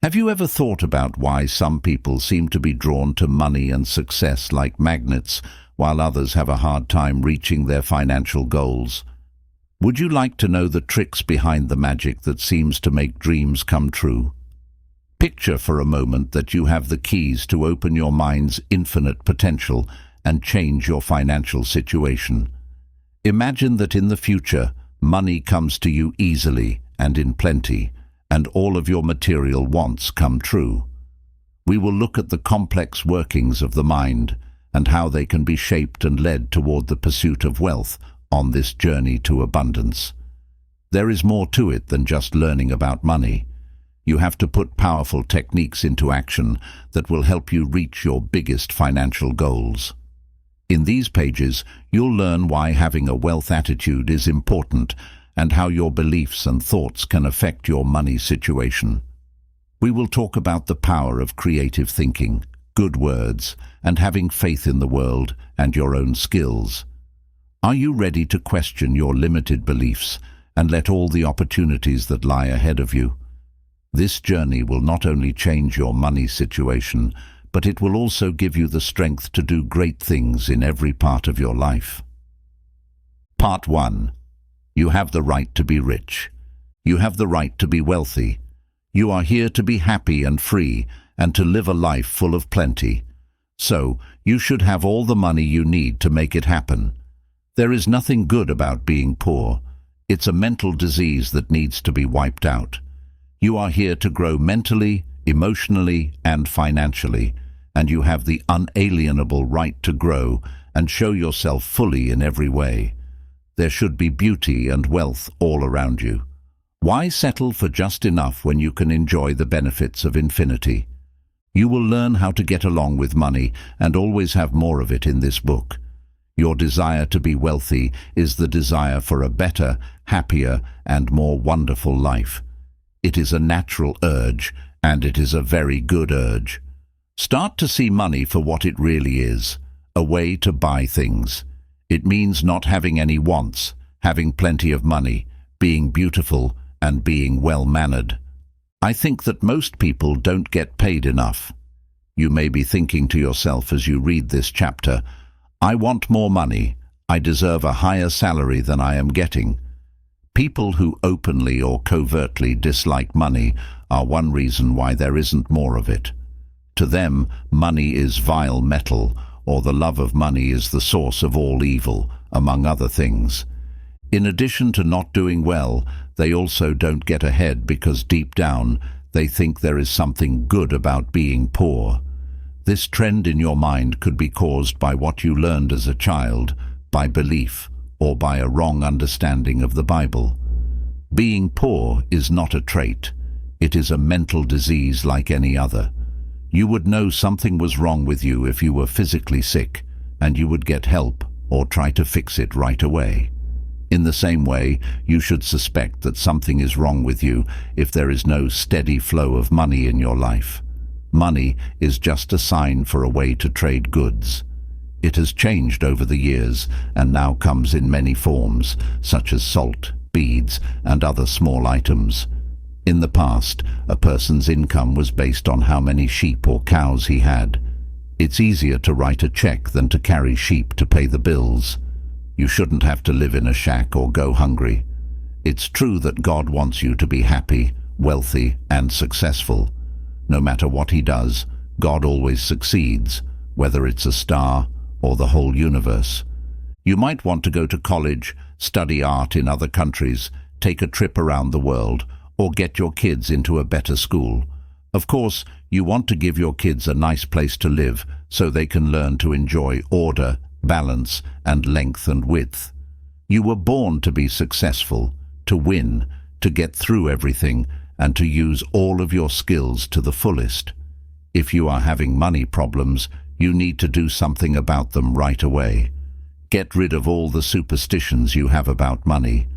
Have you ever thought about why some people seem to be drawn to money and success like magnets, while others have a hard time reaching their financial goals? Would you like to know the tricks behind the magic that seems to make dreams come true? Picture for a moment that you have the keys to open your mind's infinite potential and change your financial situation. Imagine that in the future, money comes to you easily and in plenty, and all of your material wants come true. We will look at the complex workings of the mind and how they can be shaped and led toward the pursuit of wealth on this journey to abundance. There is more to it than just learning about money. You have to put powerful techniques into action that will help you reach your biggest financial goals. In these pages, you'll learn why having a wealth attitude is important and how your beliefs and thoughts can affect your money situation. We will talk about the power of creative thinking, good words, and having faith in the world and your own skills. Are you ready to question your limited beliefs and let all the opportunities that lie ahead of you? This journey will not only change your money situation, but it will also give you the strength to do great things in every part of your life. Part 1. You have the right to be rich. You have the right to be wealthy. You are here to be happy and free and to live a life full of plenty. So, you should have all the money you need to make it happen. There is nothing good about being poor. It's a mental disease that needs to be wiped out. You are here to grow mentally, emotionally, and financially, and you have the unalienable right to grow and show yourself fully in every way. There should be beauty and wealth all around you. Why settle for just enough when you can enjoy the benefits of infinity? You will learn how to get along with money and always have more of it in this book. Your desire to be wealthy is the desire for a better, happier, and more wonderful life. It is a natural urge, and it is a very good urge. Start to see money for what it really is, a way to buy things. It means not having any wants, having plenty of money, being beautiful, and being well-mannered. I think that most people don't get paid enough. You may be thinking to yourself as you read this chapter, I want more money. I deserve a higher salary than I am getting. People who openly or covertly dislike money are one reason why there isn't more of it. To them, money is vile metal, or the love of money is the source of all evil, among other things. In addition to not doing well, they also don't get ahead because deep down they think there is something good about being poor. This trend in your mind could be caused by what you learned as a child, by belief, or by a wrong understanding of the Bible. Being poor is not a trait. It is a mental disease like any other. You would know something was wrong with you if you were physically sick, and you would get help or try to fix it right away. In the same way, you should suspect that something is wrong with you if there is no steady flow of money in your life. Money is just a sign for a way to trade goods. It has changed over the years and now comes in many forms, such as salt, beads, and other small items. In the past, a person's income was based on how many sheep or cows he had. It's easier to write a check than to carry sheep to pay the bills. You shouldn't have to live in a shack or go hungry. It's true that God wants you to be happy, wealthy, and successful. No matter what he does, God always succeeds, whether it's a star or the whole universe. You might want to go to college, study art in other countries, take a trip around the world, or get your kids into a better school. Of course, you want to give your kids a nice place to live so they can learn to enjoy order, balance, and length and width. You were born to be successful, to win, to get through everything, and to use all of your skills to the fullest. If you are having money problems, you need to do something about them right away. Get rid of all the superstitions you have about money.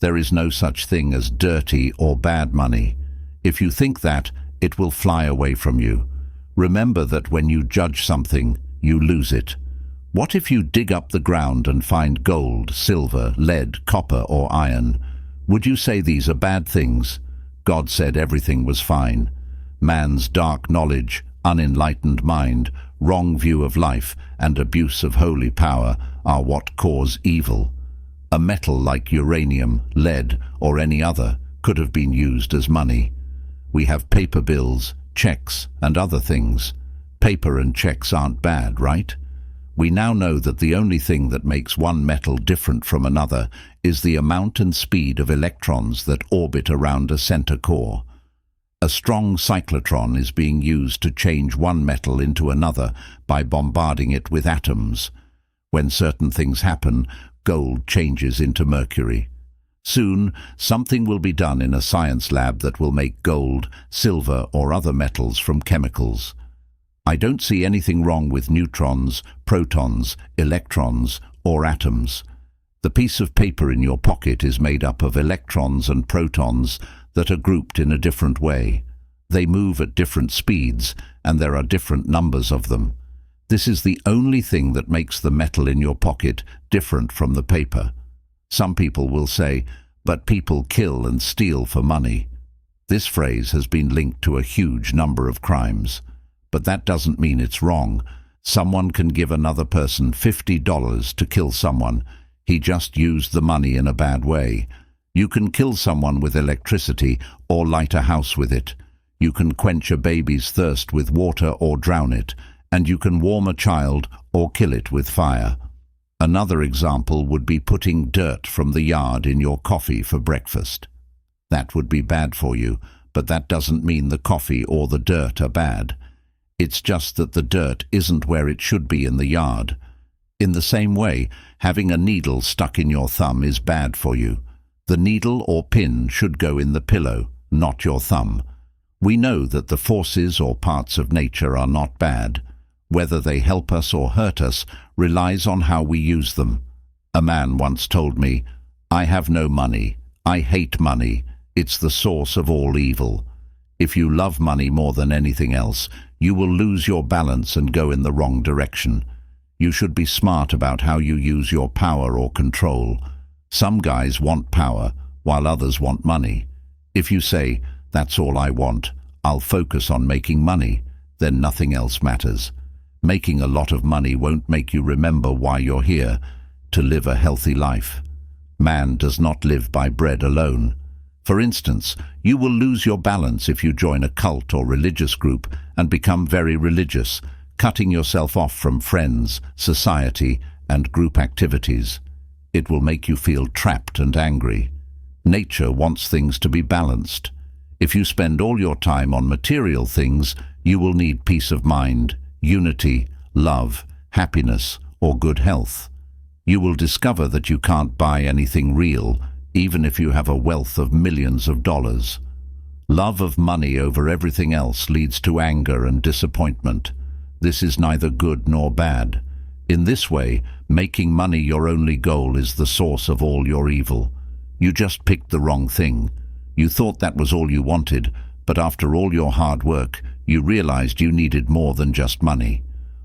There is no such thing as dirty or bad money. If you think that, it will fly away from you. Remember that when you judge something, you lose it. What if you dig up the ground and find gold, silver, lead, copper, or iron? Would you say these are bad things? God said everything was fine. Man's dark knowledge, unenlightened mind, wrong view of life, and abuse of holy power are what cause evil. A metal like uranium, lead, or any other could have been used as money. We have paper bills, checks, and other things. Paper and checks aren't bad, right? We now know that the only thing that makes one metal different from another is the amount and speed of electrons that orbit around a center core. A strong cyclotron is being used to change one metal into another by bombarding it with atoms. When certain things happen, gold changes into mercury. Soon, something will be done in a science lab that will make gold, silver, or other metals from chemicals. I don't see anything wrong with neutrons, protons, electrons, or atoms. The piece of paper in your pocket is made up of electrons and protons that are grouped in a different way. They move at different speeds, and there are different numbers of them. This is the only thing that makes the metal in your pocket different from the paper. Some people will say, "But people kill and steal for money." This phrase has been linked to a huge number of crimes. But that doesn't mean it's wrong. Someone can give another person $50 to kill someone. He just used the money in a bad way. You can kill someone with electricity or light a house with it. You can quench a baby's thirst with water or drown it. And you can warm a child or kill it with fire. Another example would be putting dirt from the yard in your coffee for breakfast. That would be bad for you, but that doesn't mean the coffee or the dirt are bad. It's just that the dirt isn't where it should be in the yard. In the same way, having a needle stuck in your thumb is bad for you. The needle or pin should go in the pillow, not your thumb. We know that the forces or parts of nature are not bad. Whether they help us or hurt us relies on how we use them. A man once told me, "I have no money. I hate money. It's the source of all evil." If you love money more than anything else, you will lose your balance and go in the wrong direction. You should be smart about how you use your power or control. Some guys want power, while others want money. If you say, "That's all I want, I'll focus on making money," then nothing else matters. Making a lot of money won't make you remember why you're here, to live a healthy life. Man does not live by bread alone. For instance, you will lose your balance if you join a cult or religious group and become very religious, cutting yourself off from friends, society, and group activities. It will make you feel trapped and angry. Nature wants things to be balanced. If you spend all your time on material things, you will need peace of mind, unity, love, happiness, or good health. You will discover that you can't buy anything real, even if you have a wealth of millions of dollars. Love of money over everything else leads to anger and disappointment. This is neither good nor bad. In this way, making money your only goal is the source of all your evil. You just picked the wrong thing. You thought that was all you wanted, but after all your hard work, you realized you needed more than just money.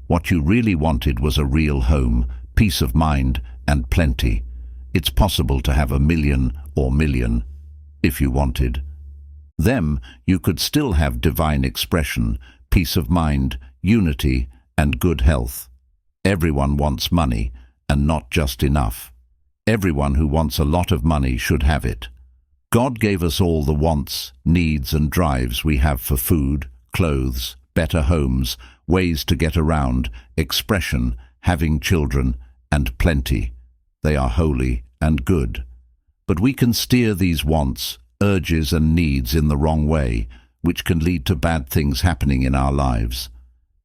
What you really wanted was a real home, peace of mind, and plenty. It's possible to have 1 million, if you wanted. Then you could still have divine expression, peace of mind, unity, and good health. Everyone wants money, and not just enough. Everyone who wants a lot of money should have it. God gave us all the wants, needs, and drives we have for food, clothes, better homes, ways to get around, expression, having children, and plenty. They are holy and good. But we can steer these wants, urges, and needs in the wrong way, which can lead to bad things happening in our lives.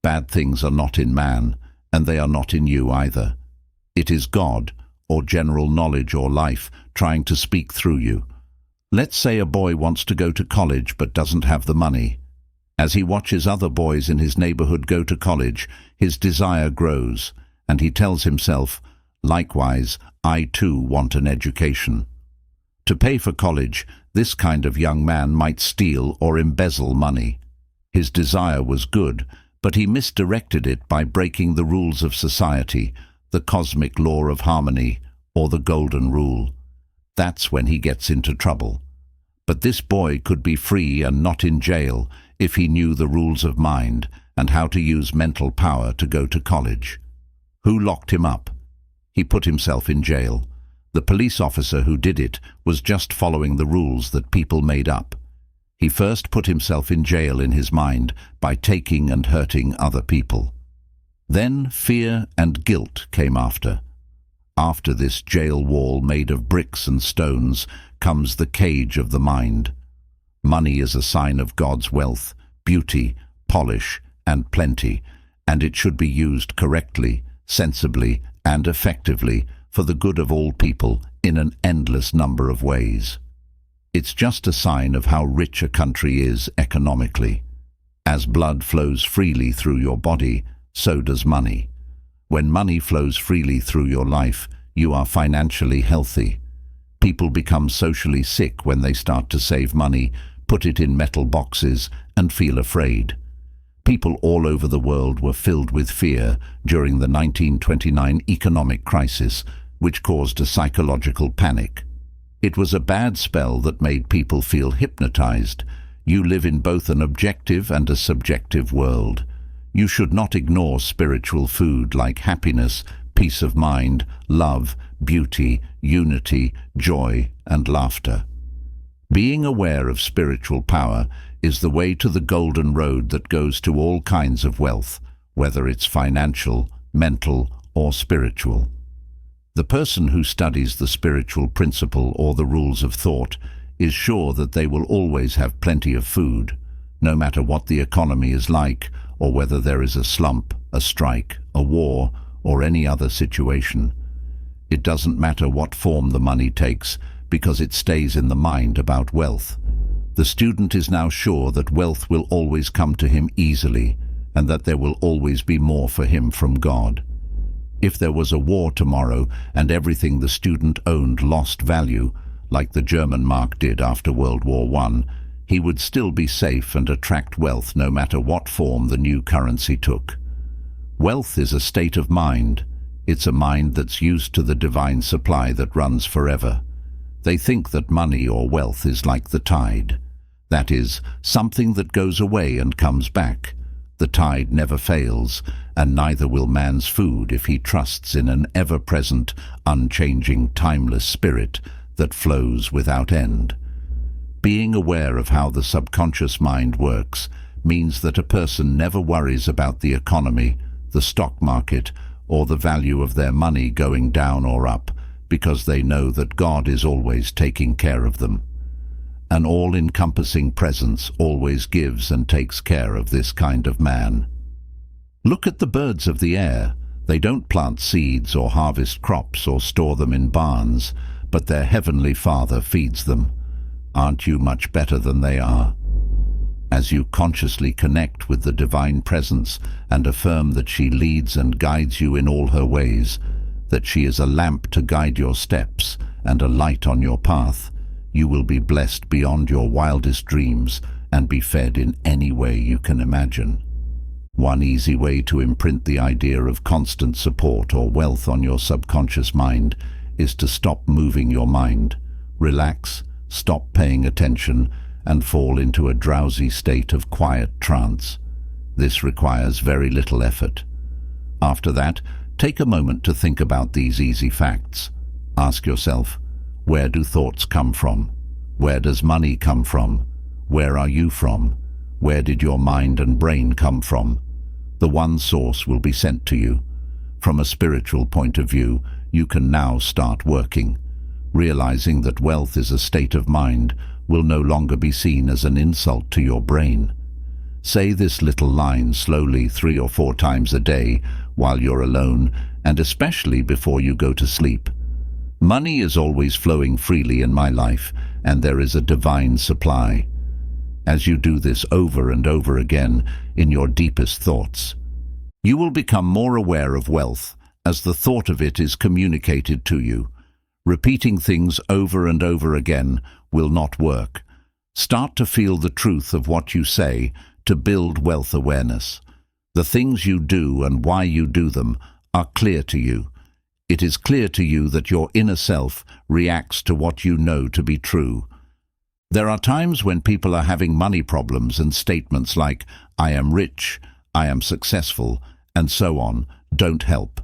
Bad things are not in man, and they are not in you either. It is God, or general knowledge or life, trying to speak through you. Let's say a boy wants to go to college but doesn't have the money. As he watches other boys in his neighborhood go to college, his desire grows, and he tells himself, "Likewise, I too want an education." To pay for college, this kind of young man might steal or embezzle money. His desire was good, but he misdirected it by breaking the rules of society, the cosmic law of harmony, or the golden rule. That's when he gets into trouble. But this boy could be free and not in jail if he knew the rules of mind and how to use mental power to go to college. Who locked him up? He put himself in jail. The police officer who did it was just following the rules that people made up. He first put himself in jail in his mind by taking and hurting other people. Then fear and guilt came after. After this jail wall made of bricks and stones comes the cage of the mind. Money is a sign of God's wealth, beauty, polish, and plenty, and it should be used correctly, sensibly, and effectively for the good of all people in an endless number of ways. It's just a sign of how rich a country is economically. As blood flows freely through your body, so does money. When money flows freely through your life, you are financially healthy. People become socially sick when they start to save money, put it in metal boxes, and feel afraid. People all over the world were filled with fear during the 1929 economic crisis, which caused a psychological panic. It was a bad spell that made people feel hypnotized. You live in both an objective and a subjective world. You should not ignore spiritual food like happiness, peace of mind, love, beauty, unity, joy, and laughter. Being aware of spiritual power is the way to the golden road that goes to all kinds of wealth, whether it's financial, mental, or spiritual. The person who studies the spiritual principle or the rules of thought is sure that they will always have plenty of food, no matter what the economy is like, or whether there is a slump, a strike, a war, or any other situation. It doesn't matter what form the money takes, because it stays in the mind about wealth. The student is now sure that wealth will always come to him easily, and that there will always be more for him from God. If there was a war tomorrow and everything the student owned lost value, like the German mark did after World War I, he would still be safe and attract wealth no matter what form the new currency took. Wealth is a state of mind. It's a mind that's used to the divine supply that runs forever. They think that money or wealth is like the tide. That is, something that goes away and comes back. The tide never fails, and neither will man's food if he trusts in an ever-present, unchanging, timeless spirit that flows without end. Being aware of how the subconscious mind works means that a person never worries about the economy, the stock market, or the value of their money going down or up, because they know that God is always taking care of them. An all-encompassing presence always gives and takes care of this kind of man. Look at the birds of the air. They don't plant seeds or harvest crops or store them in barns, but their heavenly Father feeds them. Aren't you much better than they are? As you consciously connect with the divine presence and affirm that she leads and guides you in all her ways, that she is a lamp to guide your steps and a light on your path, you will be blessed beyond your wildest dreams and be fed in any way you can imagine. One easy way to imprint the idea of constant support or wealth on your subconscious mind is to stop moving your mind, relax, stop paying attention, and fall into a drowsy state of quiet trance. This requires very little effort. After that, take a moment to think about these easy facts. Ask yourself, where do thoughts come from? Where does money come from? Where are you from? Where did your mind and brain come from? The one source will be sent to you. From a spiritual point of view, you can now start working. Realizing that wealth is a state of mind will no longer be seen as an insult to your brain. Say this little line slowly 3 or 4 times a day while you're alone, and especially before you go to sleep. Money is always flowing freely in my life, and there is a divine supply. As you do this over and over again in your deepest thoughts, you will become more aware of wealth as the thought of it is communicated to you. Repeating things over and over again will not work. Start to feel the truth of what you say to build wealth awareness. The things you do and why you do them are clear to you. It is clear to you that your inner self reacts to what you know to be true. There are times when people are having money problems and statements like, "I am rich," "I am successful," and so on, don't help.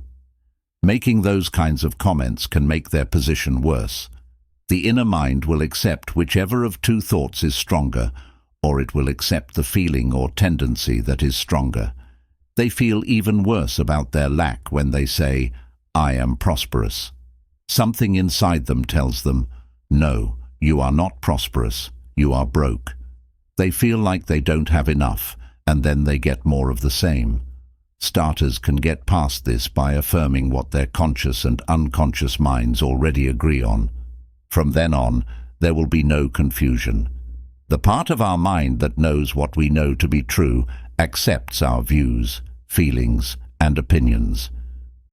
Making those kinds of comments can make their position worse. The inner mind will accept whichever of two thoughts is stronger, or it will accept the feeling or tendency that is stronger. They feel even worse about their lack when they say, "I am prosperous." Something inside them tells them, "No, you are not prosperous, you are broke." They feel like they don't have enough, and then they get more of the same. Starters can get past this by affirming what their conscious and unconscious minds already agree on. From then on, there will be no confusion. The part of our mind that knows what we know to be true accepts our views, feelings, and opinions.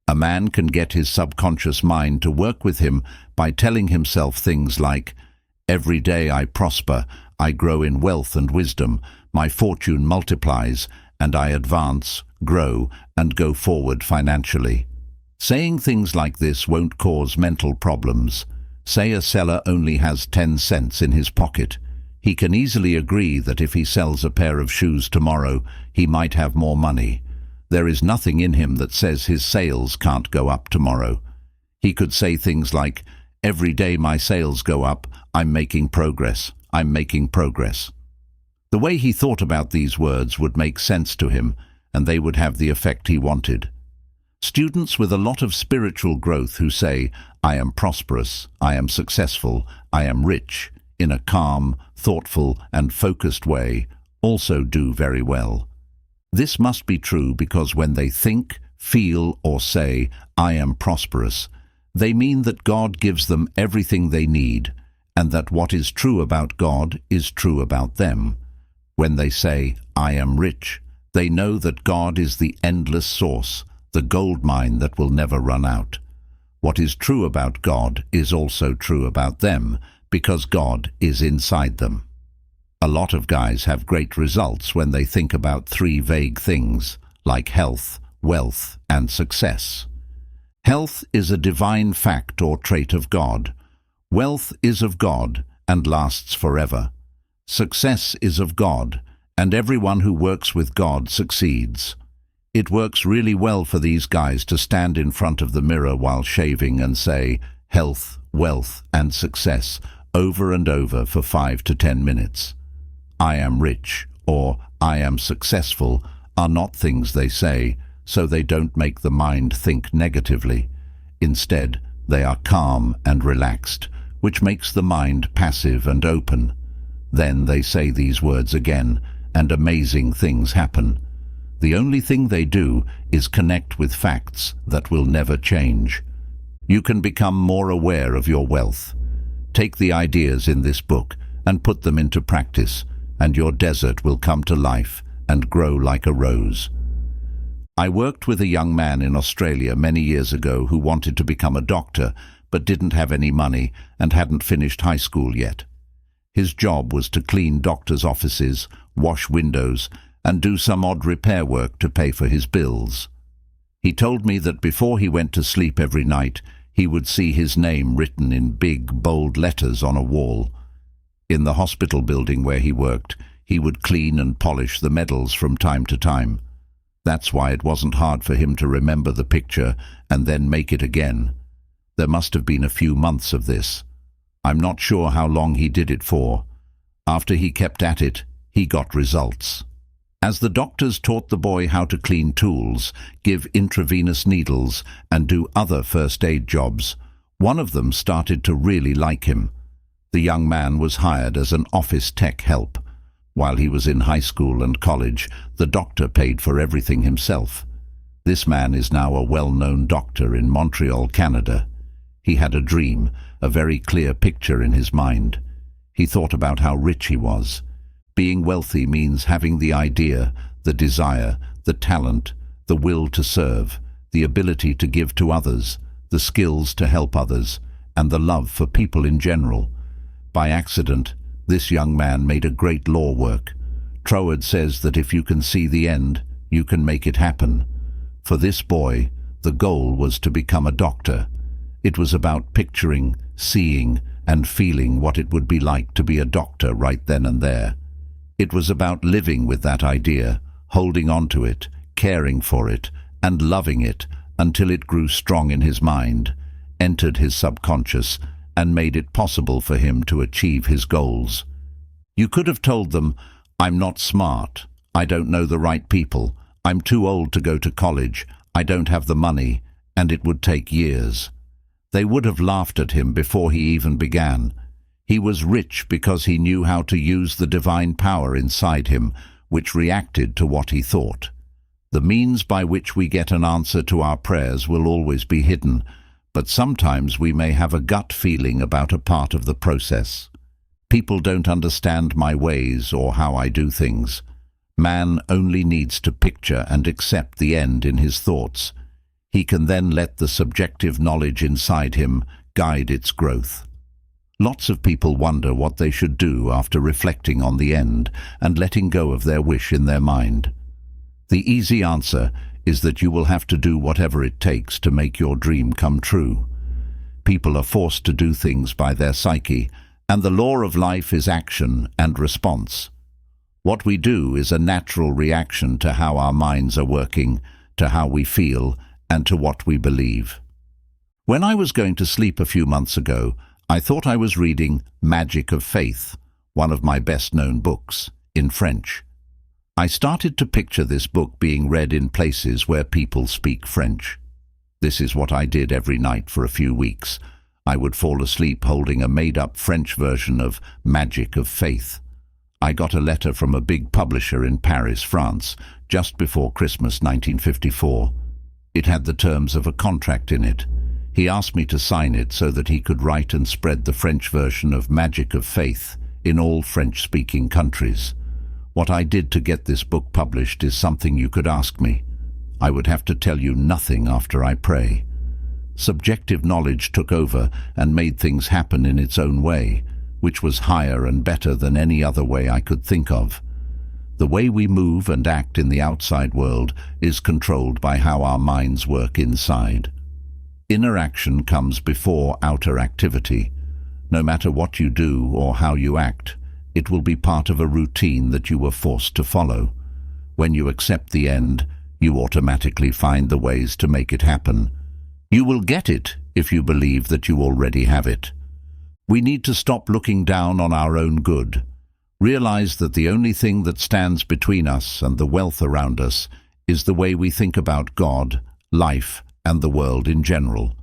A man can get his subconscious mind to work with him by telling himself things like, "Every day I prosper, I grow in wealth and wisdom, my fortune multiplies, and I advance, grow, and go forward financially." Saying things like this won't cause mental problems. Say a seller only has 10 cents in his pocket. He can easily agree that if he sells a pair of shoes tomorrow, he might have more money. There is nothing in him that says his sales can't go up tomorrow. He could say things like, "Every day my sales go up, I'm making progress, I'm making progress." The way he thought about these words would make sense to him, and they would have the effect he wanted. Students with a lot of spiritual growth who say, "I am prosperous, I am successful, I am rich," in a calm, thoughtful, and focused way, also do very well. This must be true because when they think, feel, or say, "I am prosperous," they mean that God gives them everything they need, and that what is true about God is true about them. When they say, "I am rich," they know that God is the endless source, the gold mine that will never run out. What is true about God is also true about them, because God is inside them. A lot of guys have great results when they think about 3 vague things, like health, wealth, and success. Health is a divine fact or trait of God. Wealth is of God and lasts forever. Success is of God, and everyone who works with God succeeds. It works really well for these guys to stand in front of the mirror while shaving and say, "Health, wealth, and success," over and over for 5 to 10 minutes. "I am rich," or "I am successful," are not things they say, so they don't make the mind think negatively. Instead, they are calm and relaxed, which makes the mind passive and open. Then they say these words again, and amazing things happen. The only thing they do is connect with facts that will never change. You can become more aware of your wealth. Take the ideas in this book and put them into practice, and your desert will come to life and grow like a rose. I worked with a young man in Australia many years ago who wanted to become a doctor but didn't have any money and hadn't finished high school yet. His job was to clean doctors' offices, wash windows, and do some odd repair work to pay for his bills. He told me that before he went to sleep every night, he would see his name written in big, bold letters on a wall. In the hospital building where he worked, he would clean and polish the medals from time to time. That's why it wasn't hard for him to remember the picture and then make it again. There must have been a few months of this. I'm not sure how long he did it for. After he kept at it, he got results. As the doctors taught the boy how to clean tools, give intravenous needles, and do other first aid jobs, one of them started to really like him. The young man was hired as an office tech help. While he was in high school and college, the doctor paid for everything himself. This man is now a well-known doctor in Montreal, Canada. He had a dream, a very clear picture in his mind. He thought about how rich he was. Being wealthy means having the idea, the desire, the talent, the will to serve, the ability to give to others, the skills to help others, and the love for people in general. By accident, this young man made a great law work. Troward says that if you can see the end, you can make it happen. For this boy, the goal was to become a doctor. It was about picturing, seeing, and feeling what it would be like to be a doctor right then and there. It was about living with that idea, holding on to it, caring for it, and loving it until it grew strong in his mind, entered his subconscious, and made it possible for him to achieve his goals. You could have told them, "I'm not smart, I don't know the right people, I'm too old to go to college, I don't have the money," and it would take years. They would have laughed at him before he even began. He was rich because he knew how to use the divine power inside him, which reacted to what he thought. The means by which we get an answer to our prayers will always be hidden, but sometimes we may have a gut feeling about a part of the process. People don't understand my ways or how I do things. Man only needs to picture and accept the end in his thoughts. He can then let the subjective knowledge inside him guide its growth. Lots of people wonder what they should do after reflecting on the end and letting go of their wish in their mind. The easy answer is that you will have to do whatever it takes to make your dream come true. People are forced to do things by their psyche, and the law of life is action and response. What we do is a natural reaction to how our minds are working, to how we feel, and to what we believe. When I was going to sleep a few months ago, I thought I was reading Magic of Faith, one of my best-known books, in French. I started to picture this book being read in places where people speak French. This is what I did every night for a few weeks. I would fall asleep holding a made-up French version of Magic of Faith. I got a letter from a big publisher in Paris, France, just before Christmas 1954. It had the terms of a contract in it. He asked me to sign it so that he could write and spread the French version of Magic of Faith in all French-speaking countries. What I did to get this book published is something you could ask me. I would have to tell you nothing after I pray. Subjective knowledge took over and made things happen in its own way, which was higher and better than any other way I could think of. The way we move and act in the outside world is controlled by how our minds work inside. Inner action comes before outer activity. No matter what you do or how you act, it will be part of a routine that you were forced to follow. When you accept the end, you automatically find the ways to make it happen. You will get it if you believe that you already have it. We need to stop looking down on our own good. Realize that the only thing that stands between us and the wealth around us is the way we think about God, life, and the world in general.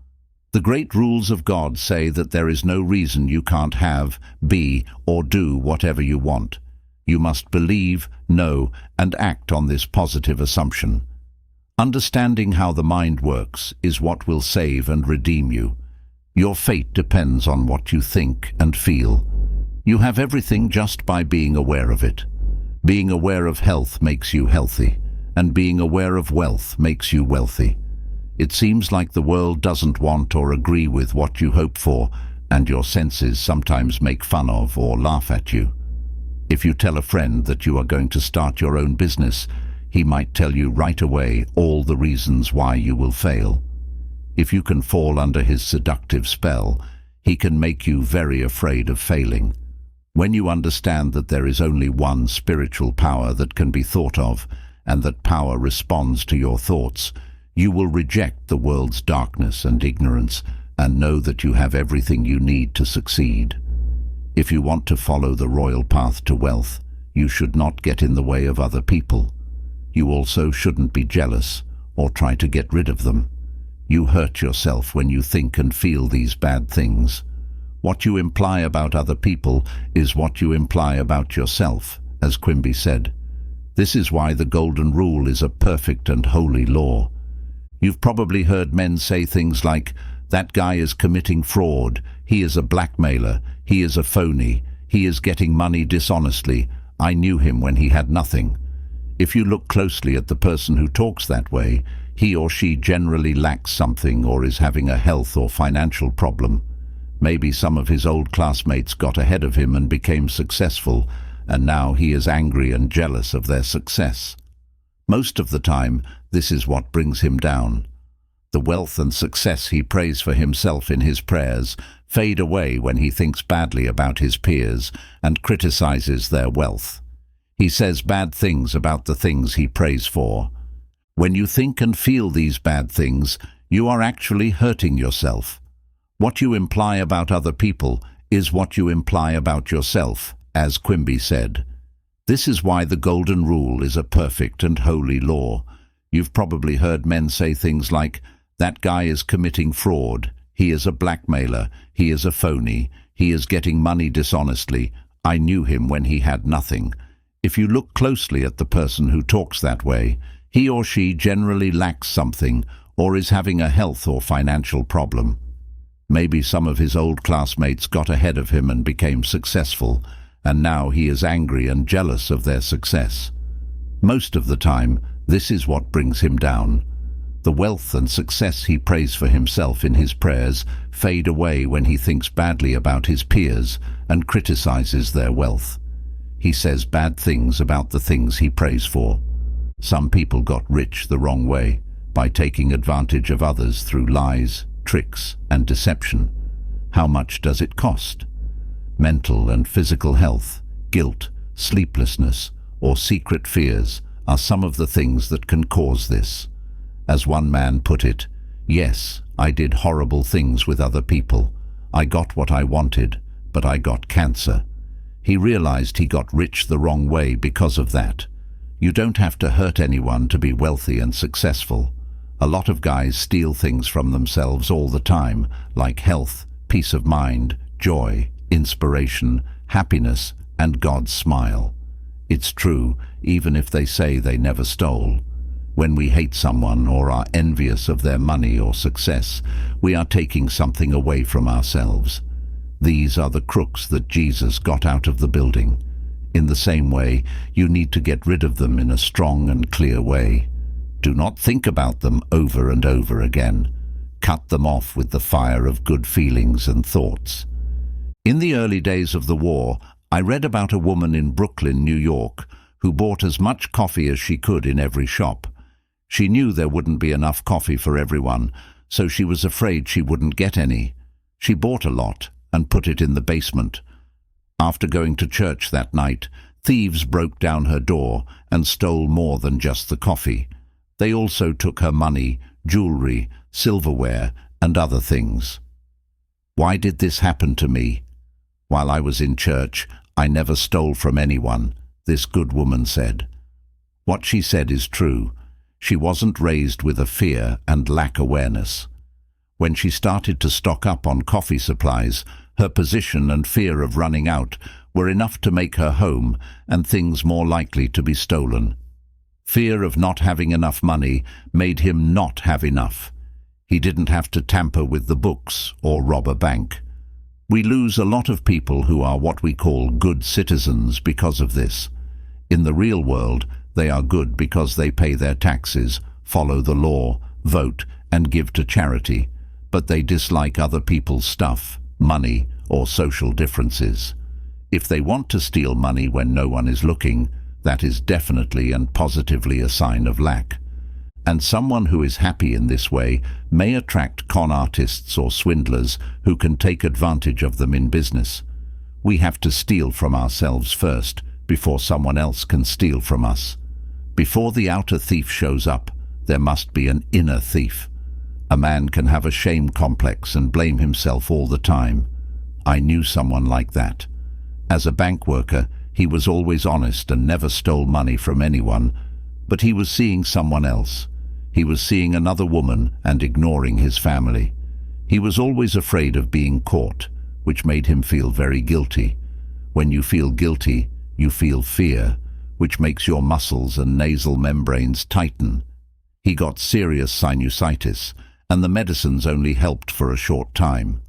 The great rules of God say that there is no reason you can't have, be, or do whatever you want. You must believe, know, and act on this positive assumption. Understanding how the mind works is what will save and redeem you. Your fate depends on what you think and feel. You have everything just by being aware of it. Being aware of health makes you healthy, and being aware of wealth makes you wealthy. It seems like the world doesn't want or agree with what you hope for, and your senses sometimes make fun of or laugh at you. If you tell a friend that you are going to start your own business, he might tell you right away all the reasons why you will fail. If you can fall under his seductive spell, he can make you very afraid of failing. When you understand that there is only one spiritual power that can be thought of, and that power responds to your thoughts, you will reject the world's darkness and ignorance and know that you have everything you need to succeed. If you want to follow the royal path to wealth, you should not get in the way of other people. You also shouldn't be jealous or try to get rid of them. You hurt yourself when you think and feel these bad things. What you imply about other people is what you imply about yourself, as Quimby said. This is why the golden rule is a perfect and holy law. You've probably heard men say things like, "That guy is committing fraud, he is a blackmailer, he is a phony, he is getting money dishonestly, I knew him when he had nothing." If you look closely at the person who talks that way, he or she generally lacks something or is having a health or financial problem. Maybe some of his old classmates got ahead of him and became successful, and now he is angry and jealous of their success. Most of the time, this is what brings him down. The wealth and success he prays for himself in his prayers fade away when he thinks badly about his peers and criticizes their wealth. He says bad things about the things he prays for. When you think and feel these bad things, you are actually hurting yourself. What you imply about other people is what you imply about yourself, as Quimby said. This is why the golden rule is a perfect and holy law. You've probably heard men say things like, "That guy is committing fraud, he is a blackmailer, he is a phony, he is getting money dishonestly, I knew him when he had nothing." If you look closely at the person who talks that way, he or she generally lacks something or is having a health or financial problem. Maybe some of his old classmates got ahead of him and became successful, and now he is angry and jealous of their success. Most of the time, this is what brings him down. The wealth and success he prays for himself in his prayers fade away when he thinks badly about his peers and criticizes their wealth. He says bad things about the things he prays for. Some people got rich the wrong way, by taking advantage of others through lies, tricks, and deception. How much does it cost? Mental and physical health, guilt, sleeplessness, or secret fears are some of the things that can cause this. As one man put it, "Yes, I did horrible things with other people. I got what I wanted, but I got cancer." He realized he got rich the wrong way because of that. You don't have to hurt anyone to be wealthy and successful. A lot of guys steal things from themselves all the time, like health, peace of mind, joy, inspiration, happiness, and God's smile. It's true, even if they say they never stole. When we hate someone or are envious of their money or success, we are taking something away from ourselves. These are the crooks that Jesus got out of the building. In the same way, you need to get rid of them in a strong and clear way. Do not think about them over and over again. Cut them off with the fire of good feelings and thoughts. In the early days of the war, I read about a woman in Brooklyn, New York, who bought as much coffee as she could in every shop. She knew there wouldn't be enough coffee for everyone, so she was afraid she wouldn't get any. She bought a lot and put it in the basement. After going to church that night, thieves broke down her door and stole more than just the coffee. They also took her money, jewelry, silverware, and other things. Why did this happen to me? While I was in church, I never stole from anyone, this good woman said. What she said is true. She wasn't raised with a fear and lack awareness. When she started to stock up on coffee supplies, her position and fear of running out were enough to make her home and things more likely to be stolen. Fear of not having enough money made him not have enough. He didn't have to tamper with the books or rob a bank. We lose a lot of people who are what we call good citizens because of this. In the real world, they are good because they pay their taxes, follow the law, vote, and give to charity, but they dislike other people's stuff, money, or social differences. If they want to steal money when no one is looking, that is definitely and positively a sign of lack. And someone who is happy in this way may attract con artists or swindlers who can take advantage of them in business. We have to steal from ourselves first, before someone else can steal from us. Before the outer thief shows up, there must be an inner thief. A man can have a shame complex and blame himself all the time. I knew someone like that. As a bank worker, he was always honest and never stole money from anyone, but he was seeing someone else. He was seeing another woman and ignoring his family. He was always afraid of being caught, which made him feel very guilty. When you feel guilty, you feel fear, which makes your muscles and nasal membranes tighten. He got serious sinusitis, and the medicines only helped for a short time.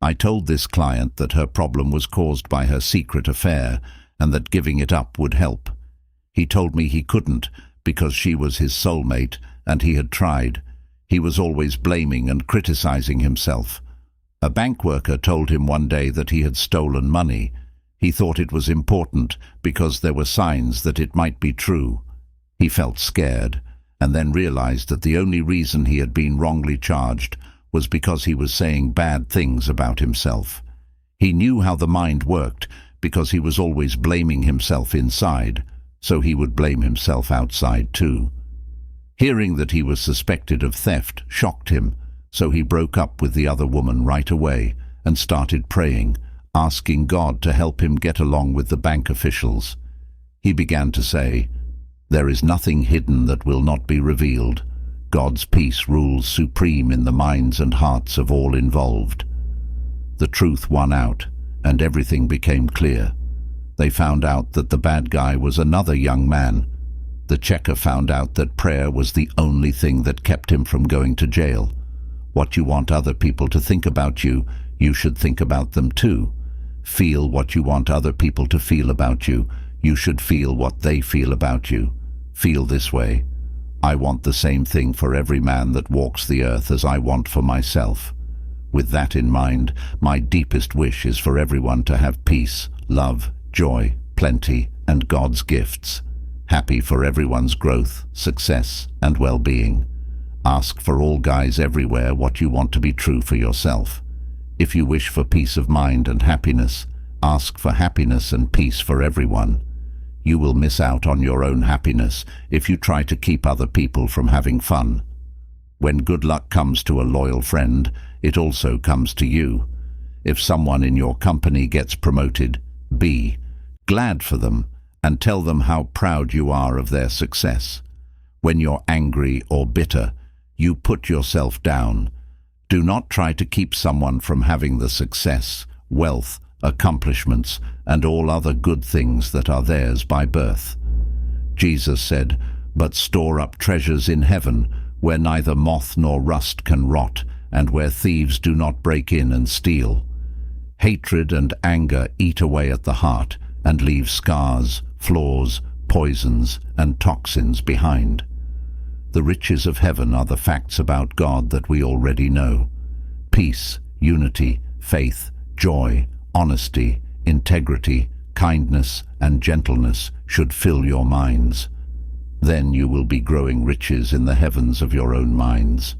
I told this client that her problem was caused by her secret affair and that giving it up would help. He told me he couldn't because she was his soulmate and he had tried. He was always blaming and criticizing himself. A bank worker told him one day that he had stolen money. He thought it was important because there were signs that it might be true. He felt scared, and then realized that the only reason he had been wrongly charged was because he was saying bad things about himself. He knew how the mind worked because he was always blaming himself inside, so he would blame himself outside too. Hearing that he was suspected of theft shocked him, so he broke up with the other woman right away and started praying, asking God to help him get along with the bank officials. He began to say, "There is nothing hidden that will not be revealed. God's peace rules supreme in the minds and hearts of all involved." The truth won out, and everything became clear. They found out that the bad guy was another young man. The checker found out that prayer was the only thing that kept him from going to jail. What you want other people to think about you, you should think about them too. Feel what you want other people to feel about you, you should feel what they feel about you. Feel this way. I want the same thing for every man that walks the earth as I want for myself. With that in mind, my deepest wish is for everyone to have peace, love, joy, plenty, and God's gifts. Happy for everyone's growth, success, and well-being. Ask for all guys everywhere what you want to be true for yourself. If you wish for peace of mind and happiness, ask for happiness and peace for everyone. You will miss out on your own happiness if you try to keep other people from having fun. When good luck comes to a loyal friend, it also comes to you. If someone in your company gets promoted, be glad for them and tell them how proud you are of their success. When you're angry or bitter, you put yourself down. Do not try to keep someone from having the success, wealth, accomplishments, and all other good things that are theirs by birth. Jesus said, "But store up treasures in heaven, where neither moth nor rust can rot, and where thieves do not break in and steal." Hatred and anger eat away at the heart and leave scars, flaws, poisons, and toxins behind. The riches of heaven are the facts about God that we already know. Peace, unity, faith, joy, honesty, integrity, kindness, and gentleness should fill your minds. Then you will be growing riches in the heavens of your own minds.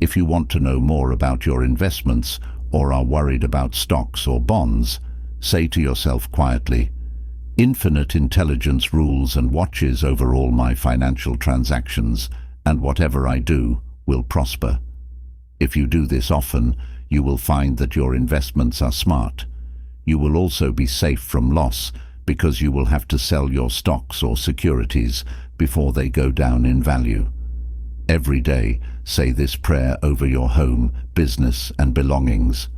If you want to know more about your investments or are worried about stocks or bonds, say to yourself quietly, "Infinite intelligence rules and watches over all my financial transactions, and whatever I do will prosper." If you do this often, you will find that your investments are smart. You will also be safe from loss because you will have to sell your stocks or securities before they go down in value. Every day, say this prayer over your home, business, and belongings.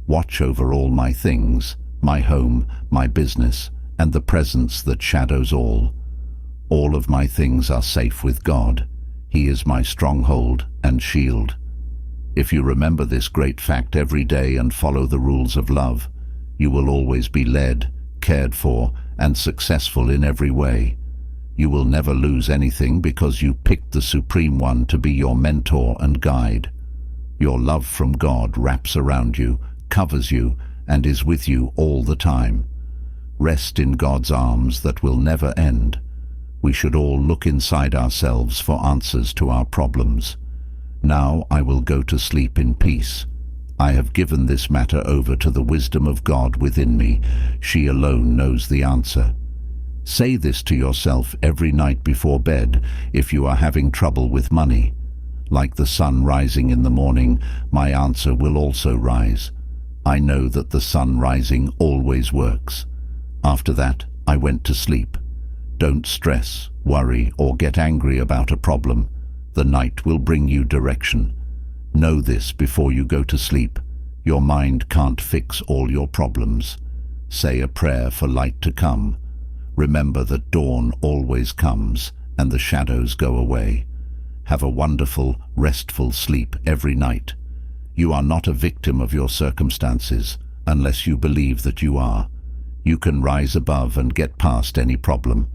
Watch over all my things, my home, my business, and the presence that shadows all. All of my things are safe with God. He is my stronghold and shield. If you remember this great fact every day and follow the rules of love, you will always be led, cared for, and successful in every way. You will never lose anything because you picked the Supreme One to be your mentor and guide. Your love from God wraps around you, covers you, and is with you all the time. Rest in God's arms that will never end. We should all look inside ourselves for answers to our problems. Now I will go to sleep in peace. I have given this matter over to the wisdom of God within me. She alone knows the answer. Say this to yourself every night before bed if you are having trouble with money. Like the sun rising in the morning, my answer will also rise. I know that the sun rising always works. After that, I went to sleep. Don't stress, worry, or get angry about a problem. The night will bring you direction. Know this before you go to sleep. Your mind can't fix all your problems. Say a prayer for light to come. Remember that dawn always comes and the shadows go away. Have a wonderful, restful sleep every night. You are not a victim of your circumstances unless you believe that you are. You can rise above and get past any problem.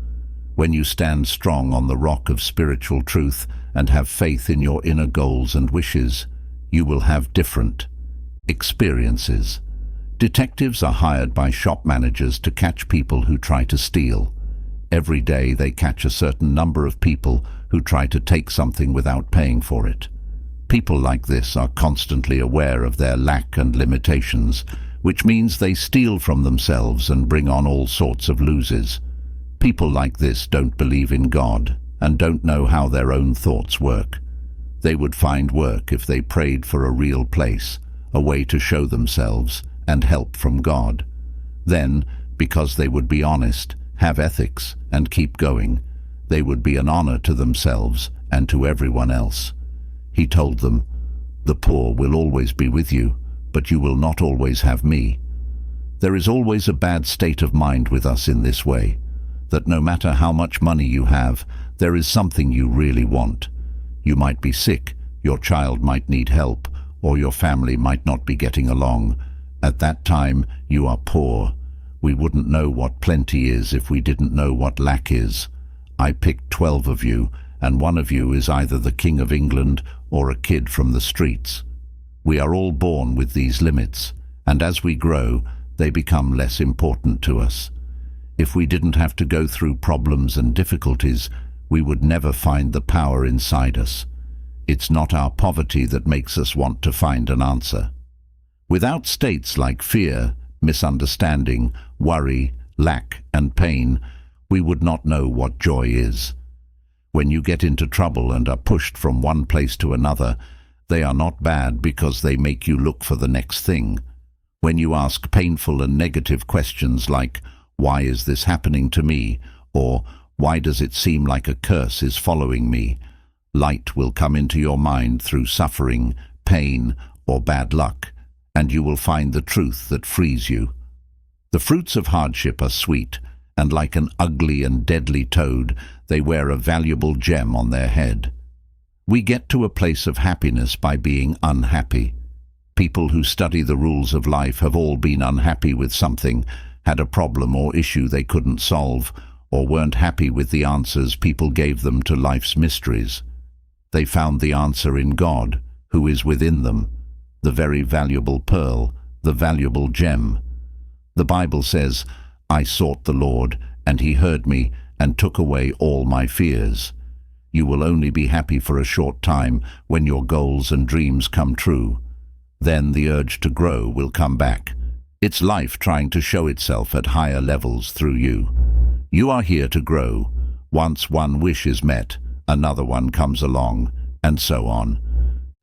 When you stand strong on the rock of spiritual truth and have faith in your inner goals and wishes, you will have different experiences. Detectives are hired by shop managers to catch people who try to steal. Every day they catch a certain number of people who try to take something without paying for it. People like this are constantly aware of their lack and limitations, which means they steal from themselves and bring on all sorts of losses. People like this don't believe in God and don't know how their own thoughts work. They would find work if they prayed for a real place, a way to show themselves, and help from God. Then, because they would be honest, have ethics, and keep going, they would be an honor to themselves and to everyone else. He told them, "The poor will always be with you, but you will not always have me." There is always a bad state of mind with us in this way, that no matter how much money you have, there is something you really want. You might be sick, your child might need help, or your family might not be getting along. At that time, you are poor. We wouldn't know what plenty is if we didn't know what lack is. I picked 12 of you, and one of you is either the King of England or a kid from the streets. We are all born with these limits, and as we grow, they become less important to us. If we didn't have to go through problems and difficulties, we would never find the power inside us. It's not our poverty that makes us want to find an answer. Without states like fear, misunderstanding, worry, lack, and pain, we would not know what joy is. When you get into trouble and are pushed from one place to another, they are not bad because they make you look for the next thing. When you ask painful and negative questions like, "Why is this happening to me?" or "Why does it seem like a curse is following me?" light will come into your mind through suffering, pain, or bad luck, and you will find the truth that frees you. The fruits of hardship are sweet, and like an ugly and deadly toad, they wear a valuable gem on their head. We get to a place of happiness by being unhappy. People who study the rules of life have all been unhappy with something, had a problem or issue they couldn't solve, or weren't happy with the answers people gave them to life's mysteries. They found the answer in God, who is within them, the very valuable pearl, the valuable gem. The Bible says, "I sought the Lord, and he heard me, and took away all my fears." You will only be happy for a short time when your goals and dreams come true. Then the urge to grow will come back. It's life trying to show itself at higher levels through you. You are here to grow. Once one wish is met, another one comes along, and so on.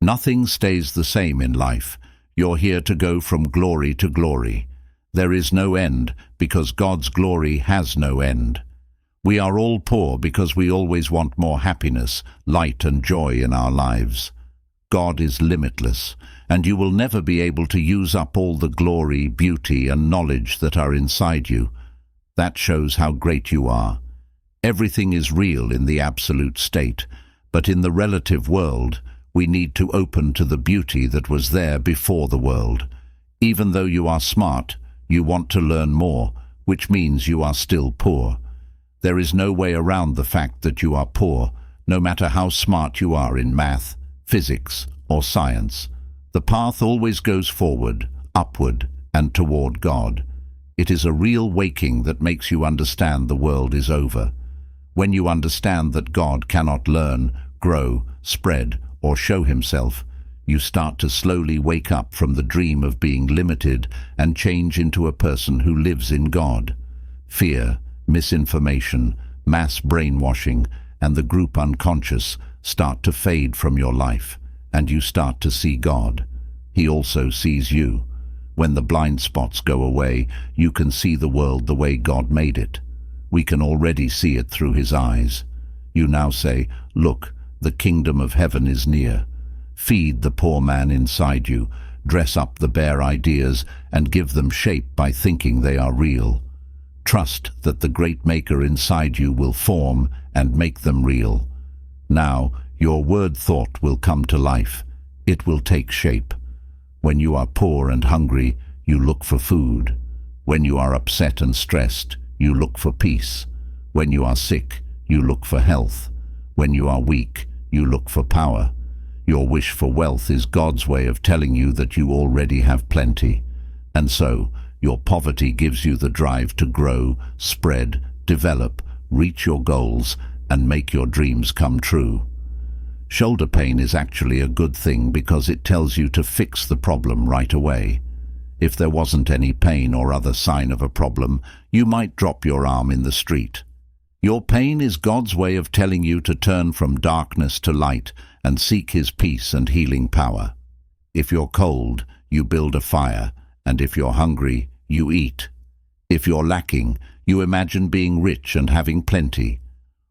Nothing stays the same in life. You're here to go from glory to glory. There is no end, because God's glory has no end. We are all poor because we always want more happiness, light and joy in our lives. God is limitless, and you will never be able to use up all the glory, beauty, and knowledge that are inside you. That shows how great you are. Everything is real in the absolute state, but in the relative world, we need to open to the beauty that was there before the world. Even though you are smart, you want to learn more, which means you are still poor. There is no way around the fact that you are poor, no matter how smart you are in math, physics, or science. The path always goes forward, upward, and toward God. It is a real waking that makes you understand the world is over. When you understand that God cannot learn, grow, spread, or show himself, you start to slowly wake up from the dream of being limited and change into a person who lives in God. Fear, misinformation, mass brainwashing, and the group unconscious start to fade from your life, and you start to see God. He also sees you. When the blind spots go away, you can see the world the way God made it. We can already see it through his eyes. You now say, "Look, the kingdom of heaven is near." Feed the poor man inside you, dress up the bare ideas, and give them shape by thinking they are real. Trust that the great maker inside you will form and make them real. Now, your word thought will come to life. It will take shape. When you are poor and hungry, you look for food. When you are upset and stressed, you look for peace. When you are sick, you look for health. When you are weak, you look for power. Your wish for wealth is God's way of telling you that you already have plenty. And so, your poverty gives you the drive to grow, spread, develop, reach your goals, and make your dreams come true. Shoulder pain is actually a good thing because it tells you to fix the problem right away. If there wasn't any pain or other sign of a problem, you might drop your arm in the street. Your pain is God's way of telling you to turn from darkness to light and seek His peace and healing power. If you're cold, you build a fire, and if you're hungry, you eat. If you're lacking, you imagine being rich and having plenty.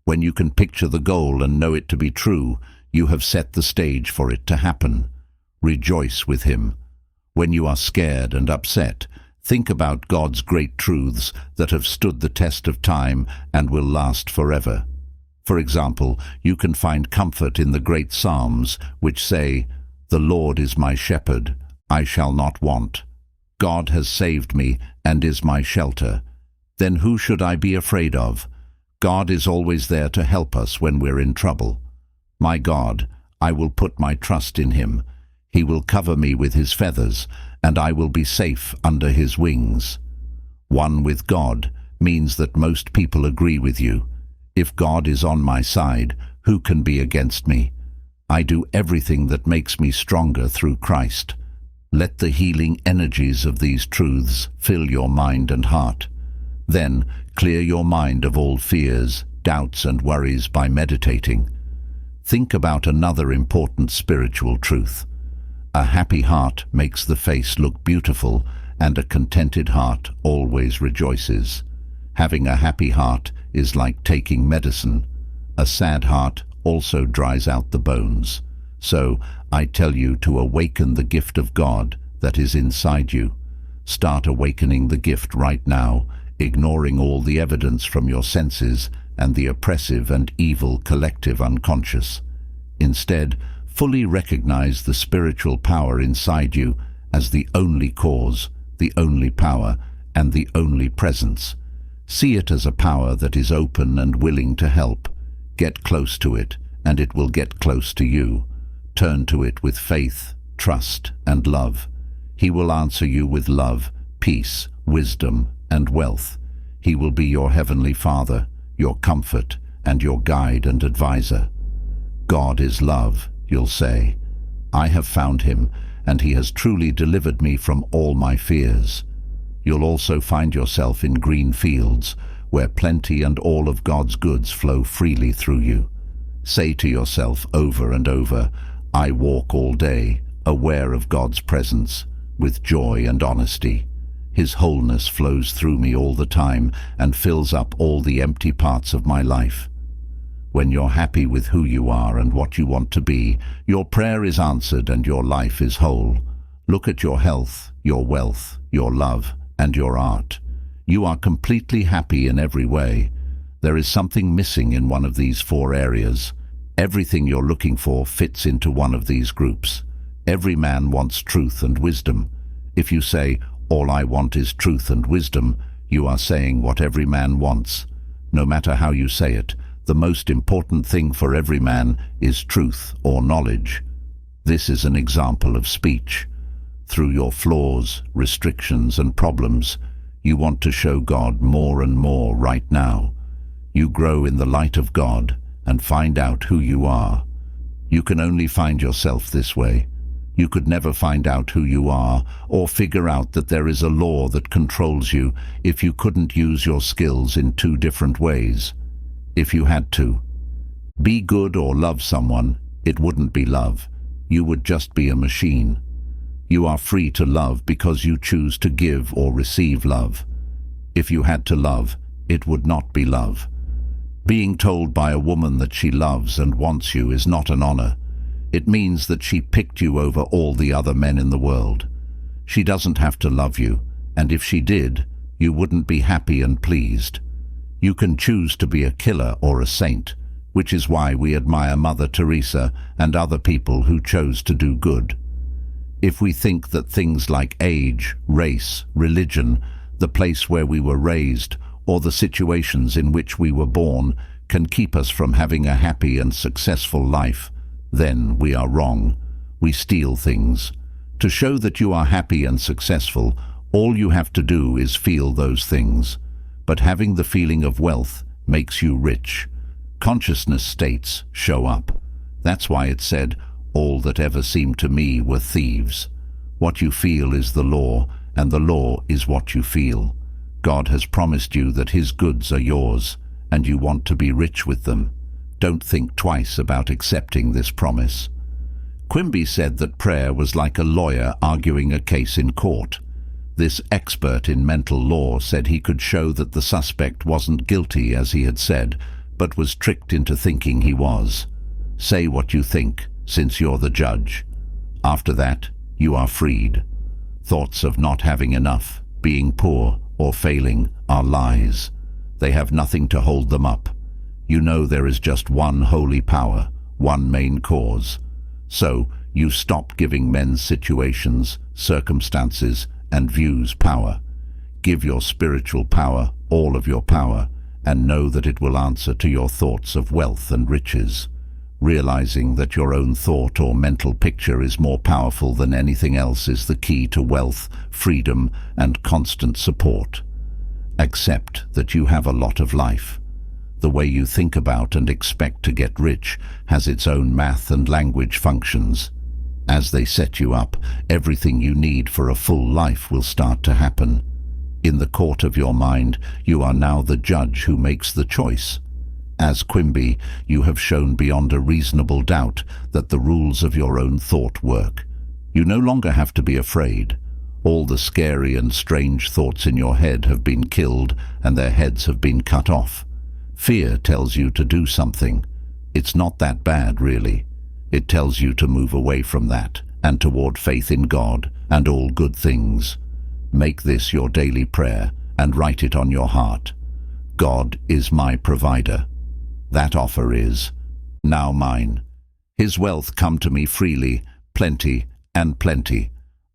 When you can picture the goal and know it to be true, you have set the stage for it to happen. Rejoice with Him. When you are scared and upset, think about God's great truths that have stood the test of time and will last forever. For example, you can find comfort in the great Psalms, which say, "The Lord is my shepherd, I shall not want. God has saved me and is my shelter. Then who should I be afraid of? God is always there to help us when we're in trouble. My God, I will put my trust in Him. He will cover me with His feathers, and I will be safe under His wings." One with God means that most people agree with you. If God is on my side, who can be against me? I do everything that makes me stronger through Christ. Let the healing energies of these truths fill your mind and heart. Then clear your mind of all fears, doubts and worries by meditating. Think about another important spiritual truth. A happy heart makes the face look beautiful, and a contented heart always rejoices. Having a happy heart is like taking medicine. A sad heart also dries out the bones. So I tell you to awaken the gift of God that is inside you. Start awakening the gift right now, ignoring all the evidence from your senses and the oppressive and evil collective unconscious. Instead, fully recognize the spiritual power inside you as the only cause, the only power, and the only presence. See it as a power that is open and willing to help. Get close to it, and it will get close to you. Turn to it with faith, trust, and love. He will answer you with love, peace, wisdom, and wealth. He will be your heavenly Father, your comfort, and your guide and advisor. God is love, you'll say. I have found Him, and He has truly delivered me from all my fears. You'll also find yourself in green fields, where plenty and all of God's goods flow freely through you. Say to yourself over and over, I walk all day, aware of God's presence, with joy and honesty. His wholeness flows through me all the time and fills up all the empty parts of my life. When you're happy with who you are and what you want to be, your prayer is answered and your life is whole. Look at your health, your wealth, your love, and your art. You are completely happy in every way. There is something missing in one of these 4 areas. Everything you're looking for fits into one of these groups. Every man wants truth and wisdom. If you say, all I want is truth and wisdom, you are saying what every man wants. No matter how you say it, the most important thing for every man is truth or knowledge. This is an example of speech. Through your flaws, restrictions, and problems, you want to show God more and more right now. You grow in the light of God and find out who you are. You can only find yourself this way. You could never find out who you are or figure out that there is a law that controls you if you couldn't use your skills in 2 different ways. If you had to be good or love someone, it wouldn't be love. You would just be a machine. You are free to love because you choose to give or receive love. If you had to love, it would not be love. Being told by a woman that she loves and wants you is not an honor. It means that she picked you over all the other men in the world. She doesn't have to love you, and if she did, you wouldn't be happy and pleased. You can choose to be a killer or a saint, which is why we admire Mother Teresa and other people who chose to do good. If we think that things like age, race, religion, the place where we were raised, or the situations in which we were born can keep us from having a happy and successful life, then we are wrong. We steal things. To show that you are happy and successful, all you have to do is feel those things. But having the feeling of wealth makes you rich. Consciousness states show up. That's why it said, all that ever seemed to me were thieves. What you feel is the law, and the law is what you feel. God has promised you that his goods are yours, and you want to be rich with them. Don't think twice about accepting this promise. Quimby said that prayer was like a lawyer arguing a case in court. This expert in mental law said he could show that the suspect wasn't guilty as he had said, but was tricked into thinking he was. Say what you think, since you're the judge. After that, you are freed. Thoughts of not having enough, being poor, or failing are lies. They have nothing to hold them up. You know there is just one holy power, one main cause. So, you stop giving men's situations, circumstances, and views power. Give your spiritual power all of your power, and know that it will answer to your thoughts of wealth and riches. Realizing that your own thought or mental picture is more powerful than anything else is the key to wealth, freedom, and constant support. Accept that you have a lot of life. The way you think about and expect to get rich has its own math and language functions. As they set you up, everything you need for a full life will start to happen. In the court of your mind, you are now the judge who makes the choice. As Quimby, you have shown beyond a reasonable doubt that the rules of your own thought work. You no longer have to be afraid. All the scary and strange thoughts in your head have been killed and their heads have been cut off. Fear tells you to do something. It's not that bad, really. It tells you to move away from that and toward faith in God and all good things. Make this your daily prayer and write it on your heart. God is my provider. That offer is now mine. His wealth come to me freely, plenty and plenty.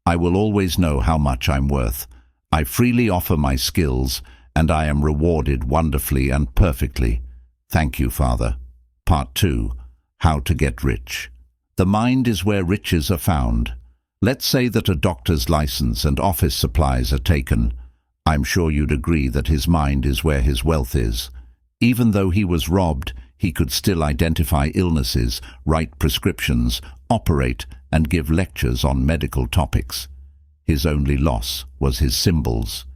I will always know how much I'm worth. I freely offer my skills, and I am rewarded wonderfully and perfectly. Thank you, Father. Part 2. How to get rich. The mind is where riches are found. Let's say that a doctor's license and office supplies are taken. I'm sure you'd agree that his mind is where his wealth is. Even though he was robbed, he could still identify illnesses, write prescriptions, operate, and give lectures on medical topics. His only loss was his symbols.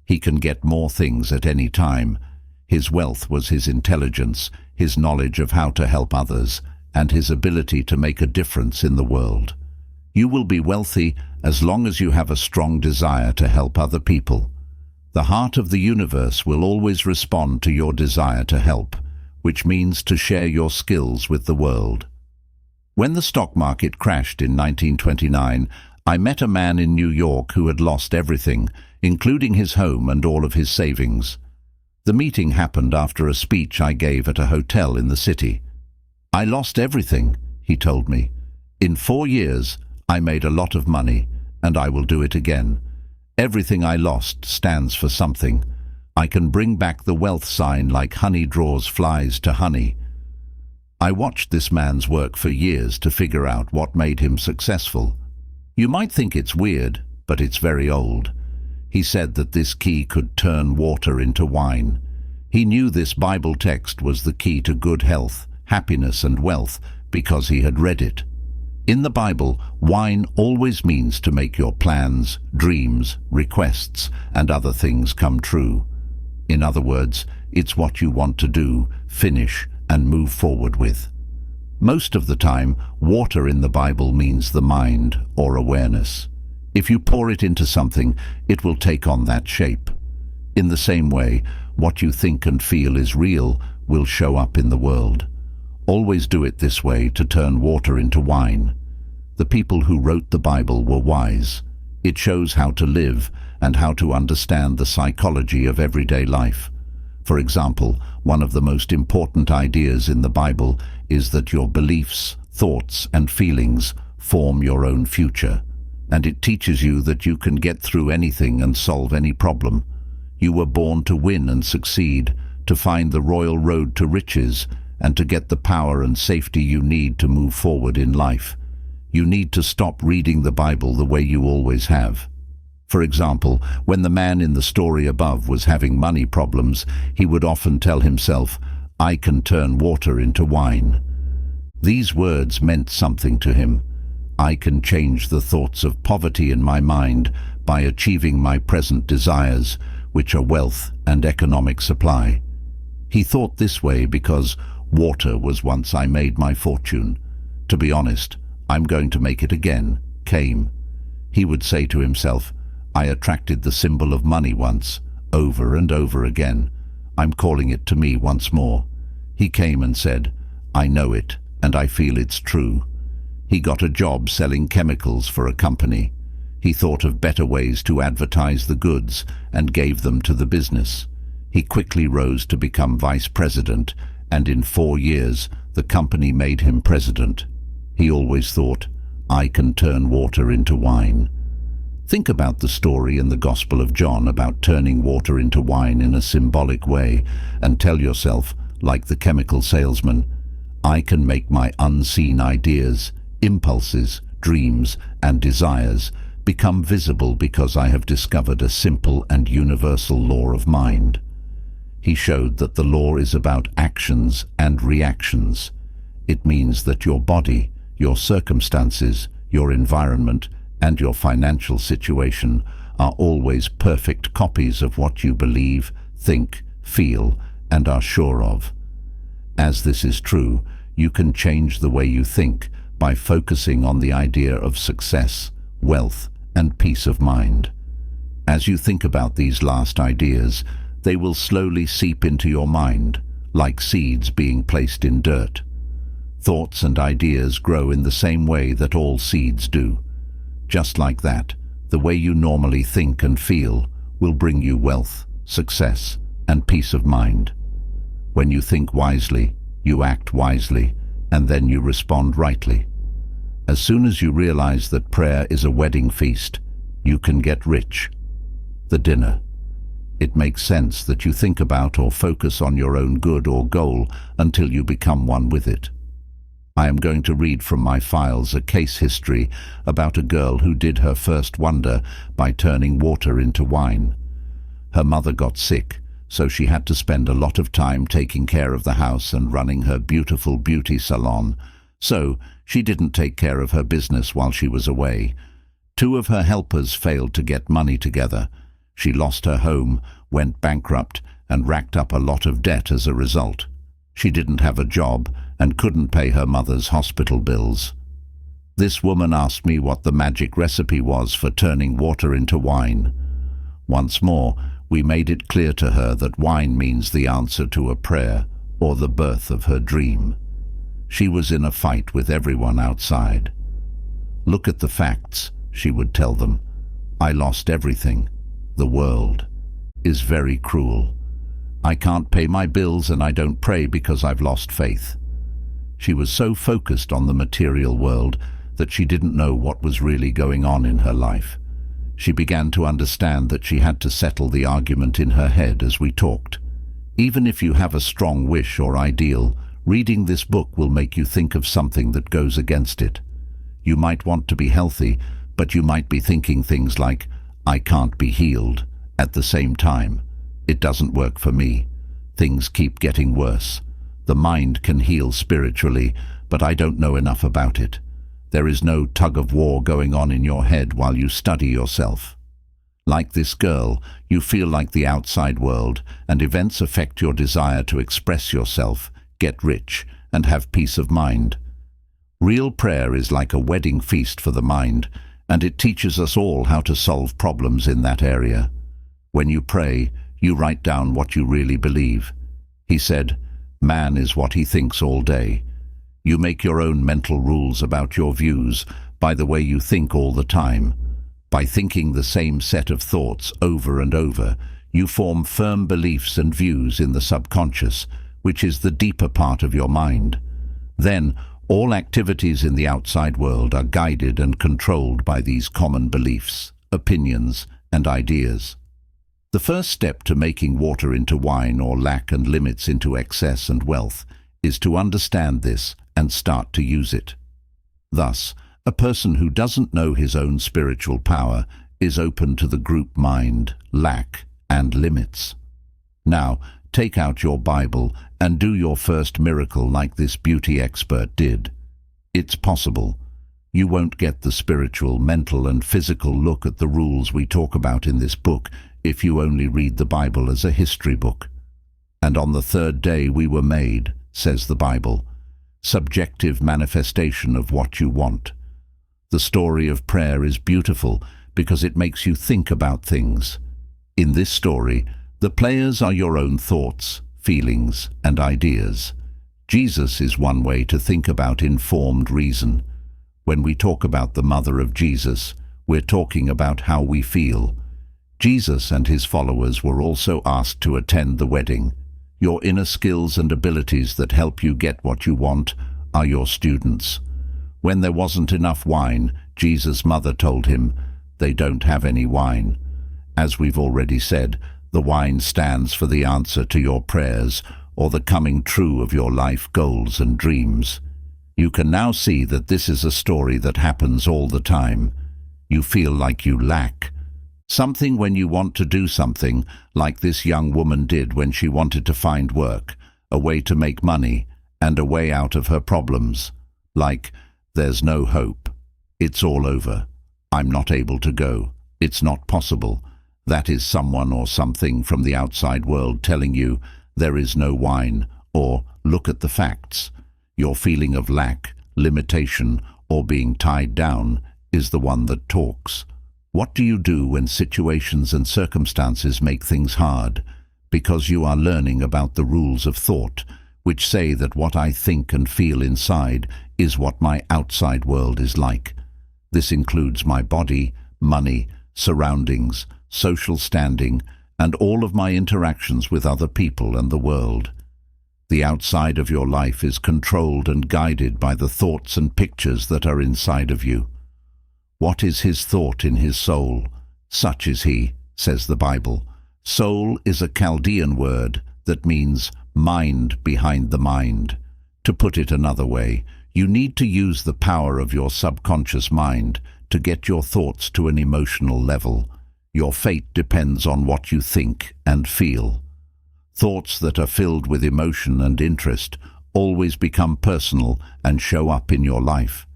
He can get more things at any time. His wealth was his intelligence, his knowledge of how to help others, and his ability to make a difference in the world. You will be wealthy as long as you have a strong desire to help other people. The heart of the universe will always respond to your desire to help, which means to share your skills with the world. When the stock market crashed in 1929, I met a man in New York who had lost everything, including his home and all of his savings. The meeting happened after a speech I gave at a hotel in the city. I lost everything, he told me. In 4 years, I made a lot of money, and I will do it again. Everything I lost stands for something. I can bring back the wealth sign like honey draws flies to honey. I watched this man's work for years to figure out what made him successful. You might think it's weird, but it's very old. He said that this key could turn water into wine. He knew this Bible text was the key to good health, happiness and wealth because he had read it. In the Bible, wine always means to make your plans, dreams, requests, and other things come true. In other words, it's what you want to do, finish, and move forward with. Most of the time, water in the Bible means the mind or awareness. If you pour it into something, it will take on that shape. In the same way, what you think and feel is real will show up in the world. Always do it this way to turn water into wine. The people who wrote the Bible were wise. It shows how to live and how to understand the psychology of everyday life. For example, one of the most important ideas in the Bible is that your beliefs, thoughts, and feelings form your own future. And it teaches you that you can get through anything and solve any problem. You were born to win and succeed, to find the royal road to riches, and to get the power and safety you need to move forward in life. You need to stop reading the Bible the way you always have. For example, when the man in the story above was having money problems, he would often tell himself, "I can turn water into wine." These words meant something to him. I can change the thoughts of poverty in my mind by achieving my present desires, which are wealth and economic supply. He thought this way because water was once I made my fortune. To be honest, I'm going to make it again, came. He would say to himself, I attracted the symbol of money once, over and over again. I'm calling it to me once more. He came and said, I know it, and I feel it's true. He got a job selling chemicals for a company. He thought of better ways to advertise the goods and gave them to the business. He quickly rose to become vice president, and in 4 years, the company made him president. He always thought, I can turn water into wine. Think about the story in the Gospel of John about turning water into wine in a symbolic way, and tell yourself, like the chemical salesman, I can make my unseen ideas, impulses, dreams, and desires become visible because I have discovered a simple and universal law of mind. He showed that the law is about actions and reactions. It means that your body, your circumstances, your environment, and your financial situation are always perfect copies of what you believe, think, feel, and are sure of. As this is true, you can change the way you think by focusing on the idea of success, wealth, and peace of mind. As you think about these last ideas, they will slowly seep into your mind, like seeds being placed in dirt. Thoughts and ideas grow in the same way that all seeds do. Just like that, the way you normally think and feel will bring you wealth, success, and peace of mind. When you think wisely, you act wisely, and then you respond rightly. As soon as you realize that prayer is a wedding feast, you can get rich. The dinner. It makes sense that you think about or focus on your own good or goal until you become one with it. I am going to read from my files a case history about a girl who did her first wonder by turning water into wine. Her mother got sick, so she had to spend a lot of time taking care of the house and running her beautiful beauty salon. So she didn't take care of her business while she was away. 2 of her helpers failed to get money together. She lost her home, went bankrupt, and racked up a lot of debt as a result. She didn't have a job and couldn't pay her mother's hospital bills. This woman asked me what the magic recipe was for turning water into wine. Once more, we made it clear to her that wine means the answer to a prayer or the birth of her dream. She was in a fight with everyone outside. Look at the facts, she would tell them. I lost everything. The world is very cruel. I can't pay my bills and I don't pray because I've lost faith. She was so focused on the material world that she didn't know what was really going on in her life. She began to understand that she had to settle the argument in her head as we talked. Even if you have a strong wish or ideal, reading this book will make you think of something that goes against it. You might want to be healthy, but you might be thinking things like, I can't be healed. At the same time, it doesn't work for me. Things keep getting worse. The mind can heal spiritually, but I don't know enough about it. There is no tug-of-war going on in your head while you study yourself. Like this girl, you feel like the outside world, and events affect your desire to express yourself, get rich, and have peace of mind. Real prayer is like a wedding feast for the mind, and it teaches us all how to solve problems in that area. When you pray, you write down what you really believe. He said, man is what he thinks all day. You make your own mental rules about your views by the way you think all the time. By thinking the same set of thoughts over and over, you form firm beliefs and views in the subconscious, which is the deeper part of your mind. Then, all activities in the outside world are guided and controlled by these common beliefs, opinions, and ideas. The first step to making water into wine or lack and limits into excess and wealth is to understand this and start to use it. Thus, a person who doesn't know his own spiritual power is open to the group mind, lack, and limits. Now, take out your Bible and do your first miracle like this beauty expert did. It's possible. You won't get the spiritual, mental, and physical look at the rules we talk about in this book if you only read the Bible as a history book. And on the third day we were made, says the Bible. Subjective manifestation of what you want. The story of prayer is beautiful because it makes you think about things. In this story, the players are your own thoughts, feelings, and ideas. Jesus is one way to think about informed reason. When we talk about the mother of Jesus, we're talking about how we feel. Jesus and his followers were also asked to attend the wedding. Your inner skills and abilities that help you get what you want are your students. When there wasn't enough wine, Jesus' mother told him, "They don't have any wine." As we've already said, the wine stands for the answer to your prayers or the coming true of your life goals and dreams. You can now see that this is a story that happens all the time. You feel like you lack something when you want to do something, like this young woman did when she wanted to find work, a way to make money, and a way out of her problems. Like, there's no hope. It's all over. I'm not able to go. It's not possible. That is someone or something from the outside world telling you there is no wine, or look at the facts. Your feeling of lack, limitation, or being tied down is the one that talks. What do you do when situations and circumstances make things hard? Because you are learning about the rules of thought, which say that what I think and feel inside is what my outside world is like. This includes my body, money, surroundings, social standing, and all of my interactions with other people and the world. The outside of your life is controlled and guided by the thoughts and pictures that are inside of you. What is his thought in his soul? Such is he, says the Bible. Soul is a Chaldean word that means mind behind the mind. To put it another way, you need to use the power of your subconscious mind to get your thoughts to an emotional level. Your fate depends on what you think and feel. Thoughts that are filled with emotion and interest always become personal and show up in your life.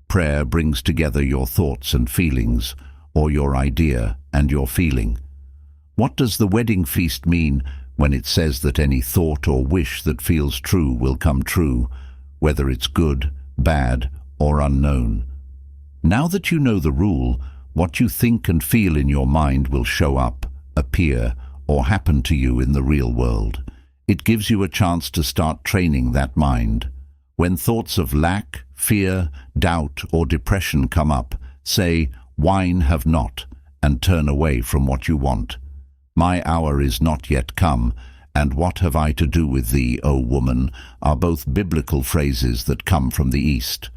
Prayer brings together your thoughts and feelings, or your idea and your feeling. What does the wedding feast mean when it says that any thought or wish that feels true will come true, whether it's good, bad, or unknown? Now that you know the rule, what you think and feel in your mind will show up, appear, or happen to you in the real world. It gives you a chance to start training that mind. When thoughts of lack, fear, doubt, or depression come up, say, "Wine have not," and turn away from what you want. "My hour is not yet come," and "What have I to do with thee, O woman," are both biblical phrases that come from the East.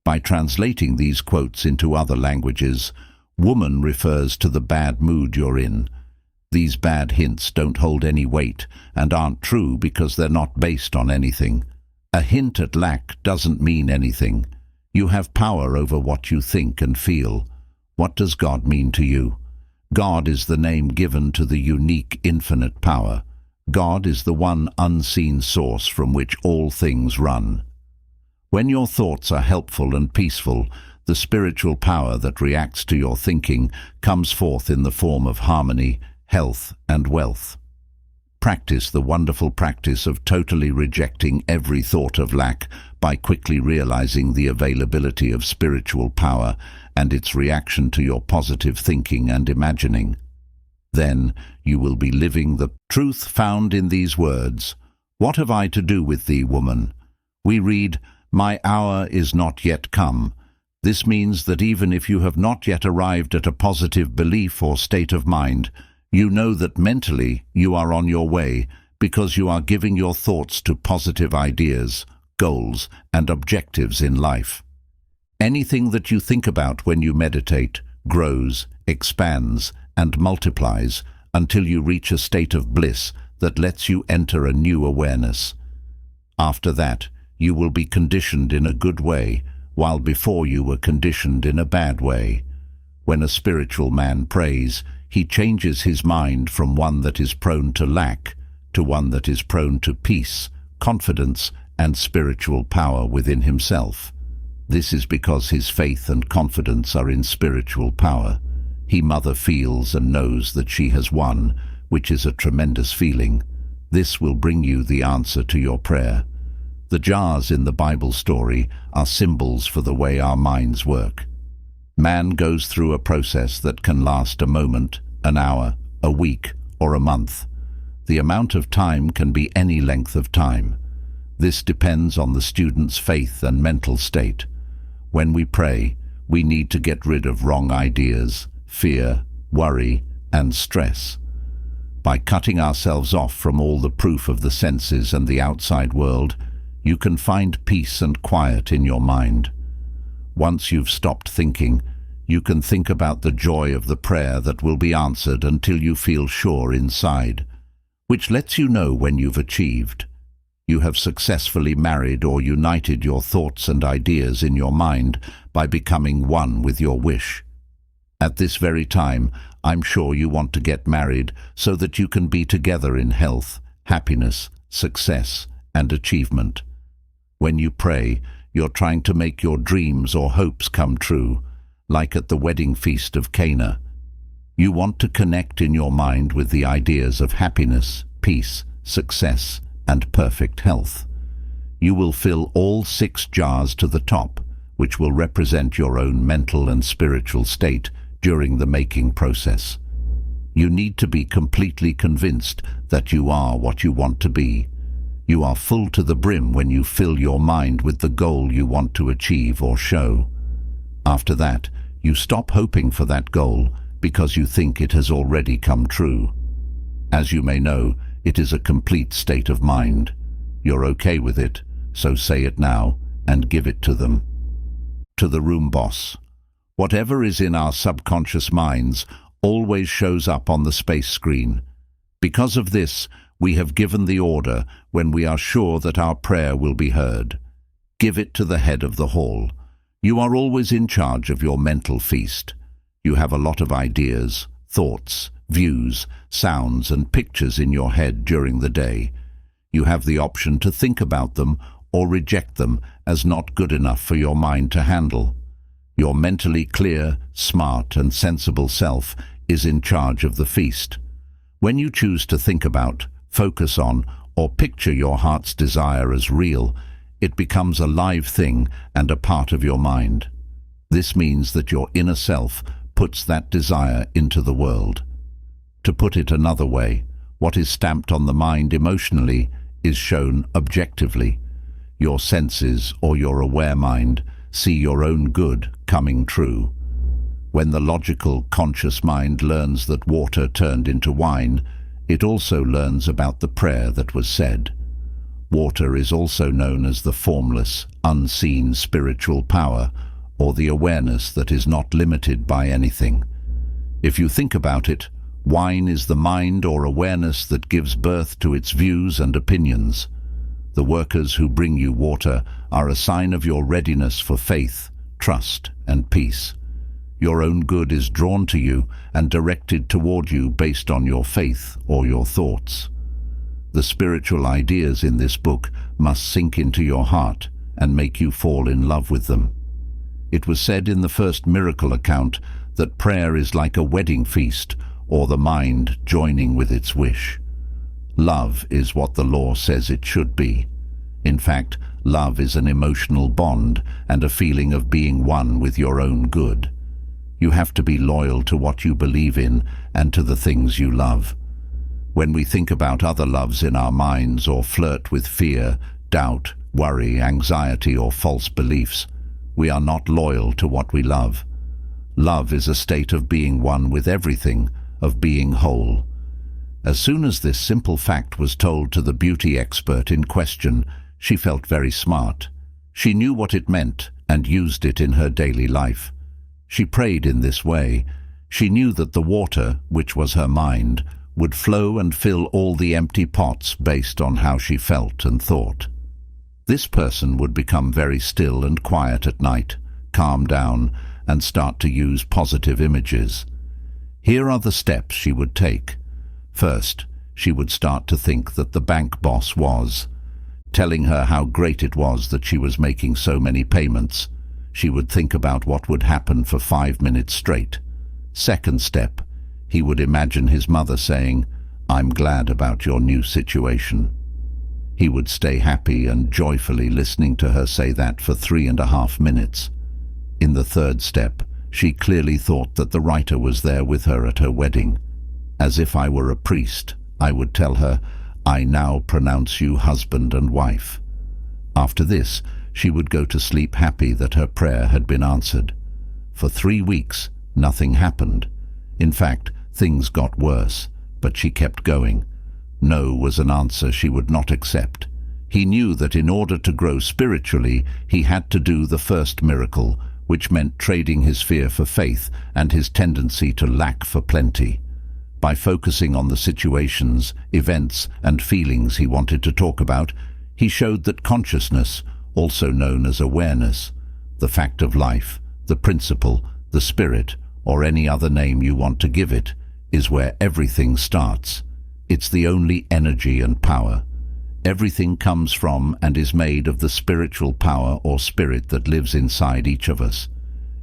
By translating these quotes into other languages, woman refers to the bad mood you're in. These bad hints don't hold any weight and aren't true because they're not based on anything. A hint at lack doesn't mean anything. You have power over what you think and feel. What does God mean to you? God is the name given to the unique infinite power. God is the one unseen source from which all things run. When your thoughts are helpful and peaceful, the spiritual power that reacts to your thinking comes forth in the form of harmony, health, and wealth. Practice the wonderful practice of totally rejecting every thought of lack by quickly realizing the availability of spiritual power and its reaction to your positive thinking and imagining. Then you will be living the truth found in these words. "What have I to do with thee, woman?" We read, "My hour is not yet come." This means that even if you have not yet arrived at a positive belief or state of mind, you know that mentally you are on your way because you are giving your thoughts to positive ideas, goals, and objectives in life. Anything that you think about when you meditate grows, expands, and multiplies until you reach a state of bliss that lets you enter a new awareness. After that, you will be conditioned in a good way, while before you were conditioned in a bad way. When a spiritual man prays, he changes his mind from one that is prone to lack to one that is prone to peace, confidence, and spiritual power within himself. This is because his faith and confidence are in spiritual power. He mother feels and knows that she has won, which is a tremendous feeling. This will bring you the answer to your prayer. The jars in the Bible story are symbols for the way our minds work. Man goes through a process that can last a moment, an hour, a week, or a month. The amount of time can be any length of time. This depends on the student's faith and mental state. When we pray, we need to get rid of wrong ideas, fear, worry, and stress. By cutting ourselves off from all the proof of the senses and the outside world, you can find peace and quiet in your mind. Once you've stopped thinking, you can think about the joy of the prayer that will be answered until you feel sure inside, which lets you know when you've achieved. You have successfully married or united your thoughts and ideas in your mind by becoming one with your wish. At this very time, I'm sure you want to get married so that you can be together in health, happiness, success, and achievement. When you pray, you're trying to make your dreams or hopes come true, like at the wedding feast of Cana. You want to connect in your mind with the ideas of happiness, peace, success, and perfect health. You will fill all 6 jars to the top, which will represent your own mental and spiritual state during the making process. You need to be completely convinced that you are what you want to be. You are full to the brim when you fill your mind with the goal you want to achieve or show. After that, you stop hoping for that goal because you think it has already come true. As you may know, it is a complete state of mind. You're okay with it, so say it now and give it to them. To the room boss. Whatever is in our subconscious minds always shows up on the space screen. Because of this, we have given the order when we are sure that our prayer will be heard. Give it to the head of the hall. You are always in charge of your mental feast. You have a lot of ideas, thoughts, views, sounds, and pictures in your head during the day. You have the option to think about them or reject them as not good enough for your mind to handle. Your mentally clear, smart, and sensible self is in charge of the feast. When you choose to think about, focus on, or picture your heart's desire as real, it becomes a live thing and a part of your mind. This means that your inner self puts that desire into the world. To put it another way, what is stamped on the mind emotionally is shown objectively. Your senses or your aware mind see your own good coming true. When the logical, conscious mind learns that water turned into wine, it also learns about the prayer that was said. Water is also known as the formless, unseen spiritual power, or the awareness that is not limited by anything. If you think about it, wine is the mind or awareness that gives birth to its views and opinions. The workers who bring you water are a sign of your readiness for faith, trust, and peace. Your own good is drawn to you and directed toward you based on your faith or your thoughts. The spiritual ideas in this book must sink into your heart and make you fall in love with them. It was said in the first miracle account that prayer is like a wedding feast, or the mind joining with its wish. Love is what the law says it should be. In fact, love is an emotional bond and a feeling of being one with your own good. You have to be loyal to what you believe in and to the things you love. When we think about other loves in our minds or flirt with fear, doubt, worry, anxiety, or false beliefs, we are not loyal to what we love. Love is a state of being one with everything, of being whole. As soon as this simple fact was told to the beauty expert in question, she felt very smart. She knew what it meant and used it in her daily life. She prayed in this way. She knew that the water, which was her mind, would flow and fill all the empty pots based on how she felt and thought. This person would become very still and quiet at night, calm down, and start to use positive images. Here are the steps she would take. First, she would start to think that the bank boss was telling her how great it was that she was making so many payments. She would think about what would happen for 5 minutes straight. Second step, he would imagine his mother saying, "I'm glad about your new situation." He would stay happy and joyfully listening to her say that for 3.5 minutes. In the third step, she clearly thought that the writer was there with her at her wedding. As if I were a priest, I would tell her, "I now pronounce you husband and wife." After this, she would go to sleep happy that her prayer had been answered. For 3 weeks, nothing happened. In fact, things got worse, but she kept going. No was an answer she would not accept. He knew that in order to grow spiritually, he had to do the first miracle, which meant trading his fear for faith and his tendency to lack for plenty. By focusing on the situations, events, and feelings he wanted to talk about, he showed that consciousness, also known as awareness, the fact of life, the principle, the spirit, or any other name you want to give it, is where everything starts. It's the only energy and power. Everything comes from and is made of the spiritual power or spirit that lives inside each of us.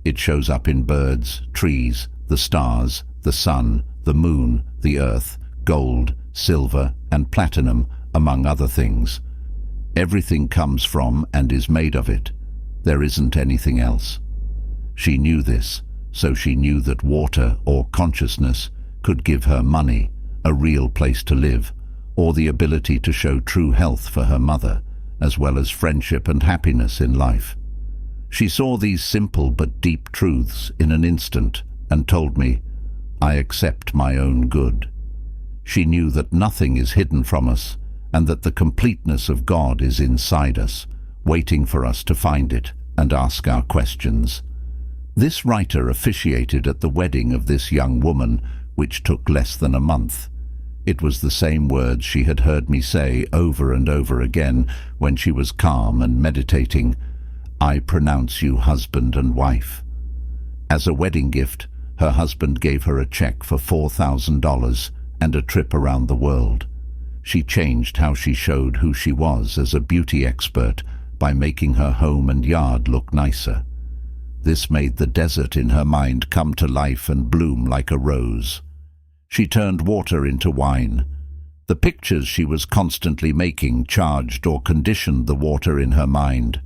It shows up in birds, trees, the stars, the sun, the moon, the earth, gold, silver, and platinum, among other things. Everything comes from and is made of it. There isn't anything else. She knew this, so she knew that water or consciousness could give her money, a real place to live, or the ability to show true health for her mother, as well as friendship and happiness in life. She saw these simple but deep truths in an instant and told me, "I accept my own good." She knew that nothing is hidden from us and that the completeness of God is inside us, waiting for us to find it and ask our questions. This writer officiated at the wedding of this young woman, which took less than a month. It was the same words she had heard me say over and over again when she was calm and meditating, "I pronounce you husband and wife." As a wedding gift, her husband gave her a check for $4,000 and a trip around the world. She changed how she showed who she was as a beauty expert by making her home and yard look nicer. This made the desert in her mind come to life and bloom like a rose. She turned water into wine. The pictures she was constantly making charged or conditioned the water in her mind.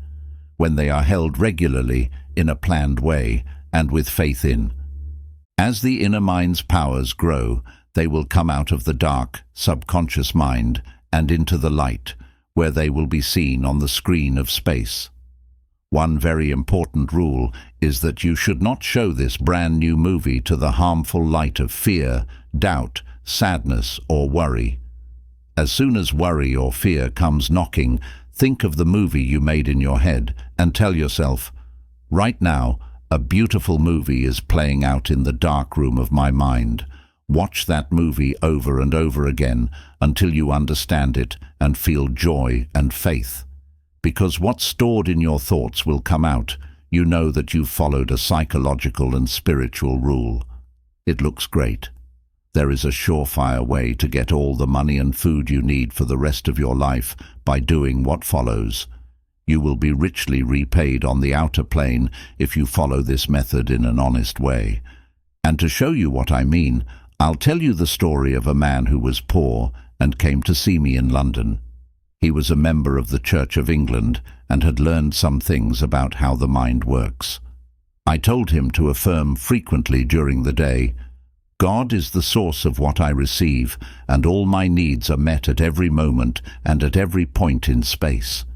When they are held regularly, in a planned way, and with faith in. As the inner mind's powers grow, they will come out of the dark, subconscious mind and into the light, where they will be seen on the screen of space. One very important rule is that you should not show this brand new movie to the harmful light of fear, doubt, sadness, or worry. As soon as worry or fear comes knocking, think of the movie you made in your head and tell yourself, "Right now, a beautiful movie is playing out in the dark room of my mind." Watch that movie over and over again until you understand it and feel joy and faith. Because what's stored in your thoughts will come out. You know that you've followed a psychological and spiritual rule. It looks great. There is a surefire way to get all the money and food you need for the rest of your life by doing what follows. You will be richly repaid on the outer plane if you follow this method in an honest way. And to show you what I mean, I'll tell you the story of a man who was poor and came to see me in London. He was a member of the Church of England and had learned some things about how the mind works. I told him to affirm frequently during the day, "God is the source of what I receive, and all my needs are met at every moment and at every point in space."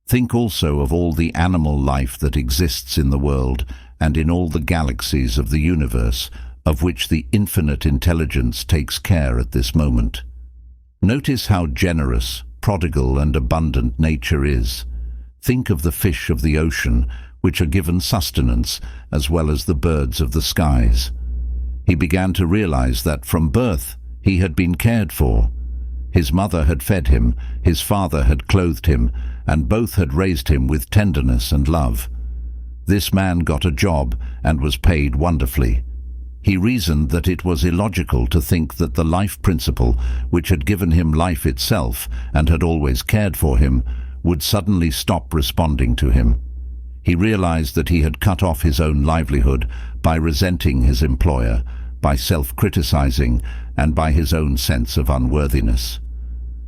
Think also of all the animal life that exists in the world and in all the galaxies of the universe, of which the infinite intelligence takes care at this moment. Notice how generous, prodigal, and abundant nature is. Think of the fish of the ocean, which are given sustenance, as well as the birds of the skies. He began to realize that from birth he had been cared for. His mother had fed him, his father had clothed him, and both had raised him with tenderness and love. This man got a job and was paid wonderfully. He reasoned that it was illogical to think that the life principle, which had given him life itself and had always cared for him, would suddenly stop responding to him. He realized that he had cut off his own livelihood by resenting his employer, by self-criticizing, and by his own sense of unworthiness.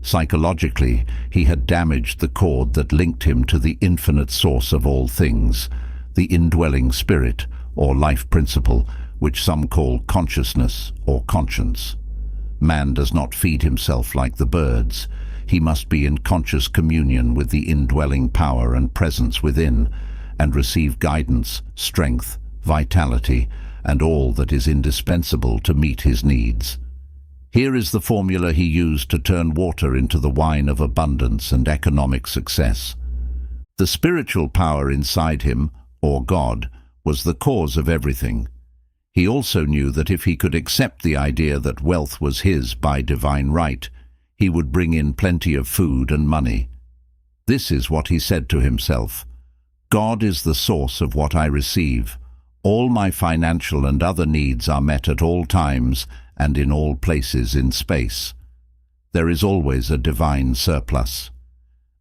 Psychologically, he had damaged the cord that linked him to the infinite source of all things, the indwelling spirit, or life principle, which some call consciousness or conscience. Man does not feed himself like the birds. He must be in conscious communion with the indwelling power and presence within, and receive guidance, strength, vitality, and all that is indispensable to meet his needs. Here is the formula he used to turn water into the wine of abundance and economic success. The spiritual power inside him, or God, was the cause of everything. He also knew that if he could accept the idea that wealth was his by divine right, he would bring in plenty of food and money. This is what he said to himself: God is the source of what I receive. All my financial and other needs are met at all times and in all places in space. There is always a divine surplus.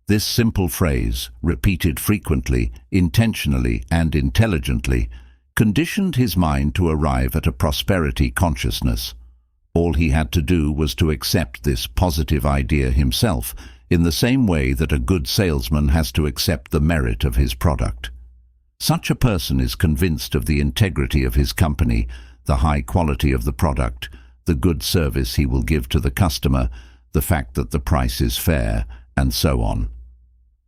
This simple phrase, repeated frequently, intentionally and intelligently, conditioned his mind to arrive at a prosperity consciousness. All he had to do was to accept this positive idea himself, in the same way that a good salesman has to accept the merit of his product. Such a person is convinced of the integrity of his company, the high quality of the product, the good service he will give to the customer, the fact that the price is fair, and so on.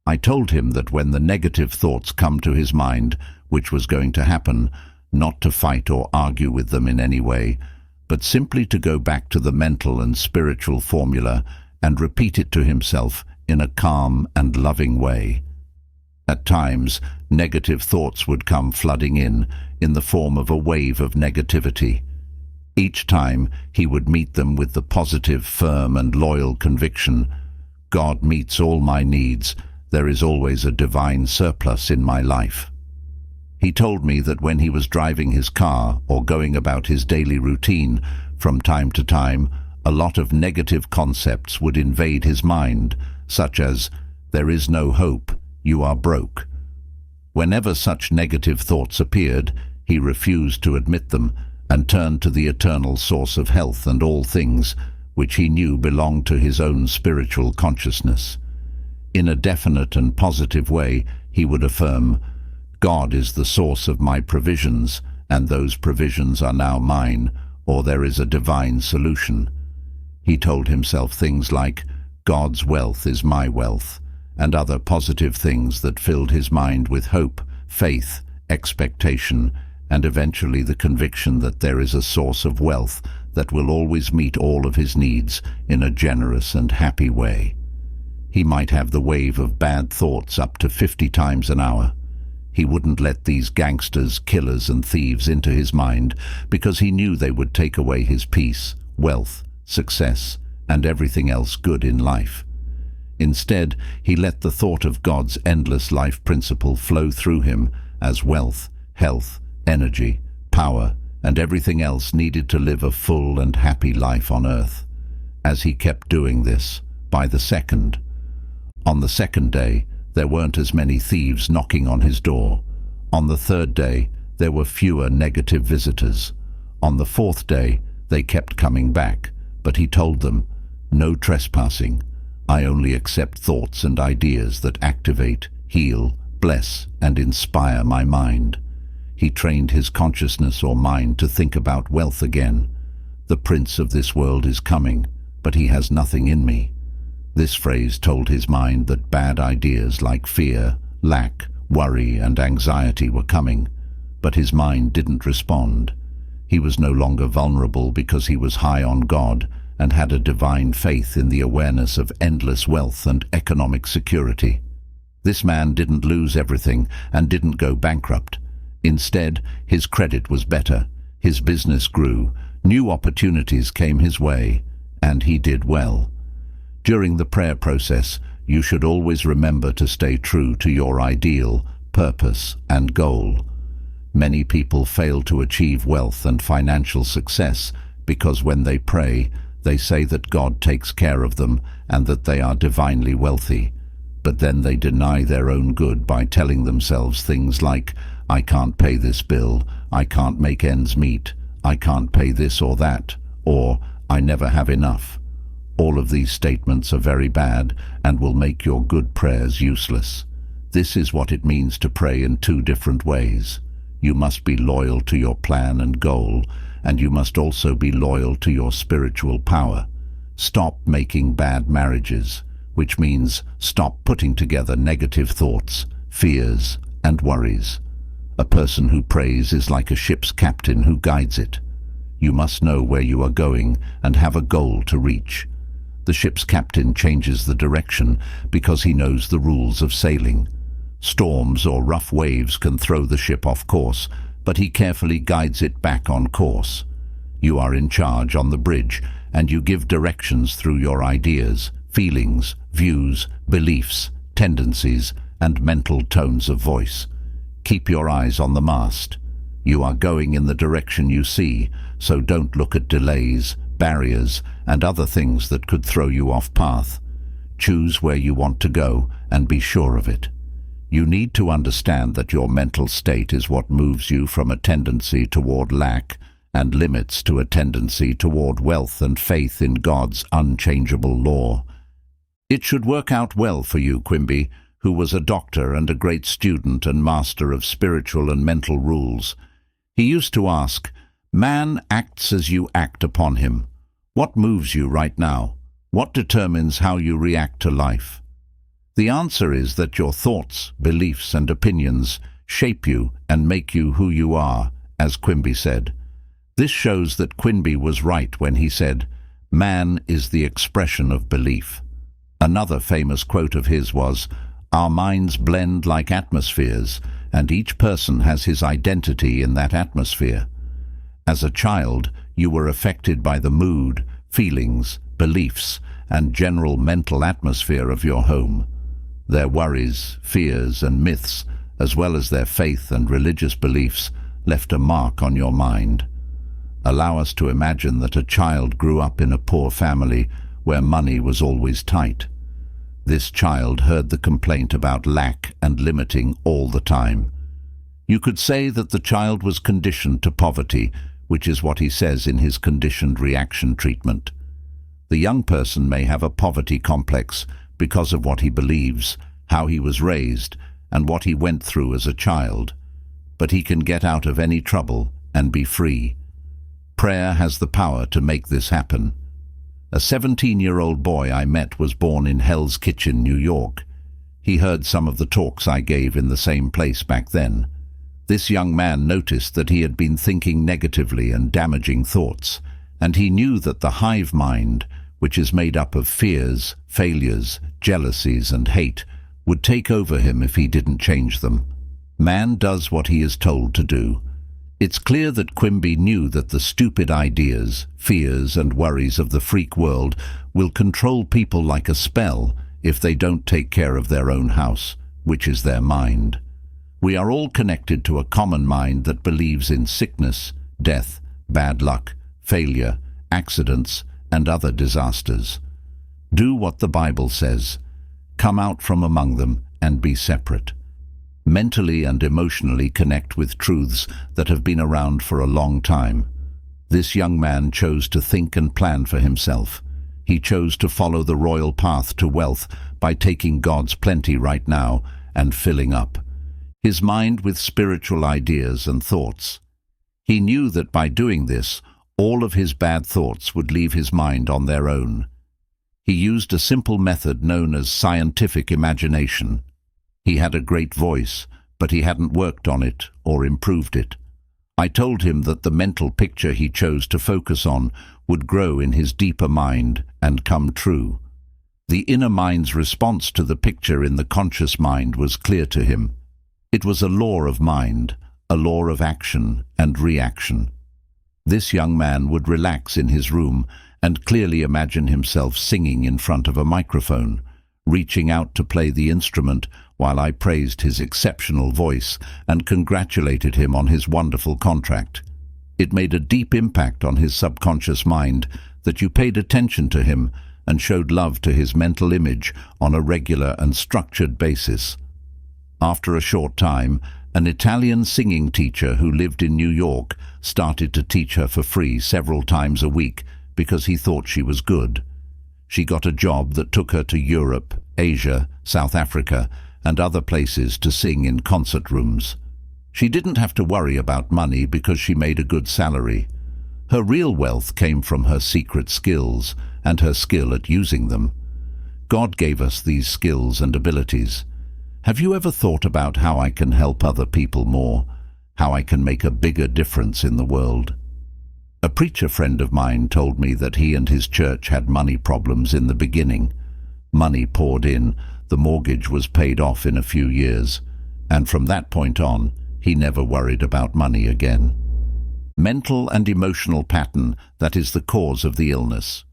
I told him that when the negative thoughts come to his mind, which was going to happen, not to fight or argue with them in any way, but simply to go back to the mental and spiritual formula and repeat it to himself in a calm and loving way. At times, negative thoughts would come flooding in the form of a wave of negativity. Each time, he would meet them with the positive, firm and loyal conviction: God meets all my needs. There is always a divine surplus in my life. He told me that when he was driving his car or going about his daily routine, from time to time, a lot of negative concepts would invade his mind, such as, there is no hope, you are broke. Whenever such negative thoughts appeared, he refused to admit them and turned to the eternal source of health and all things, which he knew belonged to his own spiritual consciousness. In a definite and positive way, he would affirm, God is the source of my provisions, and those provisions are now mine, or there is a divine solution. He told himself things like, God's wealth is my wealth, and other positive things that filled his mind with hope, faith, expectation, and eventually the conviction that there is a source of wealth that will always meet all of his needs in a generous and happy way. He might have the wave of bad thoughts up to 50 times an hour. He wouldn't let these gangsters, killers and thieves into his mind because he knew they would take away his peace, wealth, success, and everything else good in life. Instead, he let the thought of God's endless life principle flow through him as wealth, health, energy, power, and everything else needed to live a full and happy life on earth. As he kept doing this, by the second. On the second day, there weren't as many thieves knocking on his door. On the third day, there were fewer negative visitors. On the fourth day, they kept coming back, but he told them, no trespassing. I only accept thoughts and ideas that activate, heal, bless, and inspire my mind. He trained his consciousness or mind to think about wealth again. The prince of this world is coming, but he has nothing in me. This phrase told his mind that bad ideas like fear, lack, worry, and anxiety were coming, but his mind didn't respond. He was no longer vulnerable because he was high on God and had a divine faith in the awareness of endless wealth and economic security. This man didn't lose everything and didn't go bankrupt. Instead, his credit was better, his business grew, new opportunities came his way, and he did well. During the prayer process, you should always remember to stay true to your ideal, purpose, and goal. Many people fail to achieve wealth and financial success because when they pray, they say that God takes care of them and that they are divinely wealthy. But then they deny their own good by telling themselves things like, "I can't pay this bill, I can't make ends meet, I can't pay this or that," or "I never have enough." All of these statements are very bad and will make your good prayers useless. This is what it means to pray in two different ways. You must be loyal to your plan and goal, and you must also be loyal to your spiritual power. Stop making bad marriages, which means stop putting together negative thoughts, fears, and worries. A person who prays is like a ship's captain who guides it. You must know where you are going and have a goal to reach. The ship's captain changes the direction because he knows the rules of sailing. Storms or rough waves can throw the ship off course, but he carefully guides it back on course. You are in charge on the bridge, and you give directions through your ideas, feelings, views, beliefs, tendencies, and mental tones of voice. Keep your eyes on the mast. You are going in the direction you see, so don't look at delays, barriers, and other things that could throw you off path. Choose where you want to go and be sure of it. You need to understand that your mental state is what moves you from a tendency toward lack and limits to a tendency toward wealth and faith in God's unchangeable law. It should work out well for you, Quimby, who was a doctor and a great student and master of spiritual and mental rules. He used to ask, "Man acts as you act upon him. What moves you right now? What determines how you react to life?" The answer is that your thoughts, beliefs, and opinions shape you and make you who you are, as Quimby said. This shows that Quimby was right when he said, "Man is the expression of belief." Another famous quote of his was, "Our minds blend like atmospheres, and each person has his identity in that atmosphere." As a child, you were affected by the mood, feelings, beliefs, and general mental atmosphere of your home. Their worries, fears, and myths, as well as their faith and religious beliefs, left a mark on your mind. Allow us to imagine that a child grew up in a poor family where money was always tight. This child heard the complaint about lack and limiting all the time. You could say that the child was conditioned to poverty, which is what he says in his conditioned reaction treatment. The young person may have a poverty complex because of what he believes, how he was raised, and what he went through as a child. But he can get out of any trouble and be free. Prayer has the power to make this happen. A 17-year-old boy I met was born in Hell's Kitchen, New York. He heard some of the talks I gave in the same place back then. This young man noticed that he had been thinking negatively and damaging thoughts, and he knew that the hive mind, which is made up of fears, failures, jealousies, and hate, would take over him if he didn't change them. Man does what he is told to do. It's clear that Quimby knew that the stupid ideas, fears, and worries of the freak world will control people like a spell if they don't take care of their own house, which is their mind. We are all connected to a common mind that believes in sickness, death, bad luck, failure, accidents, and other disasters. Do what the Bible says. Come out from among them and be separate. Mentally and emotionally connect with truths that have been around for a long time. This young man chose to think and plan for himself. He chose to follow the royal path to wealth by taking God's plenty right now and filling up his mind with spiritual ideas and thoughts. He knew that by doing this, all of his bad thoughts would leave his mind on their own. He used a simple method known as scientific imagination. He had a great voice, but he hadn't worked on it or improved it. I told him that the mental picture he chose to focus on would grow in his deeper mind and come true. The inner mind's response to the picture in the conscious mind was clear to him. It was a law of mind, a law of action and reaction. This young man would relax in his room and clearly imagine himself singing in front of a microphone, reaching out to play the instrument while I praised his exceptional voice and congratulated him on his wonderful contract. It made a deep impact on his subconscious mind that you paid attention to him and showed love to his mental image on a regular and structured basis. After a short time, an Italian singing teacher who lived in New York started to teach her for free several times a week because he thought she was good. She got a job that took her to Europe, Asia, South Africa, and other places to sing in concert rooms. She didn't have to worry about money because she made a good salary. Her real wealth came from her secret skills and her skill at using them. God gave us these skills and abilities. Have you ever thought about how I can help other people more, how I can make a bigger difference in the world? A preacher friend of mine told me that he and his church had money problems in the beginning. Money poured in, the mortgage was paid off in a few years, and from that point on, he never worried about money again. Mental and emotional pattern that is the cause of the illness.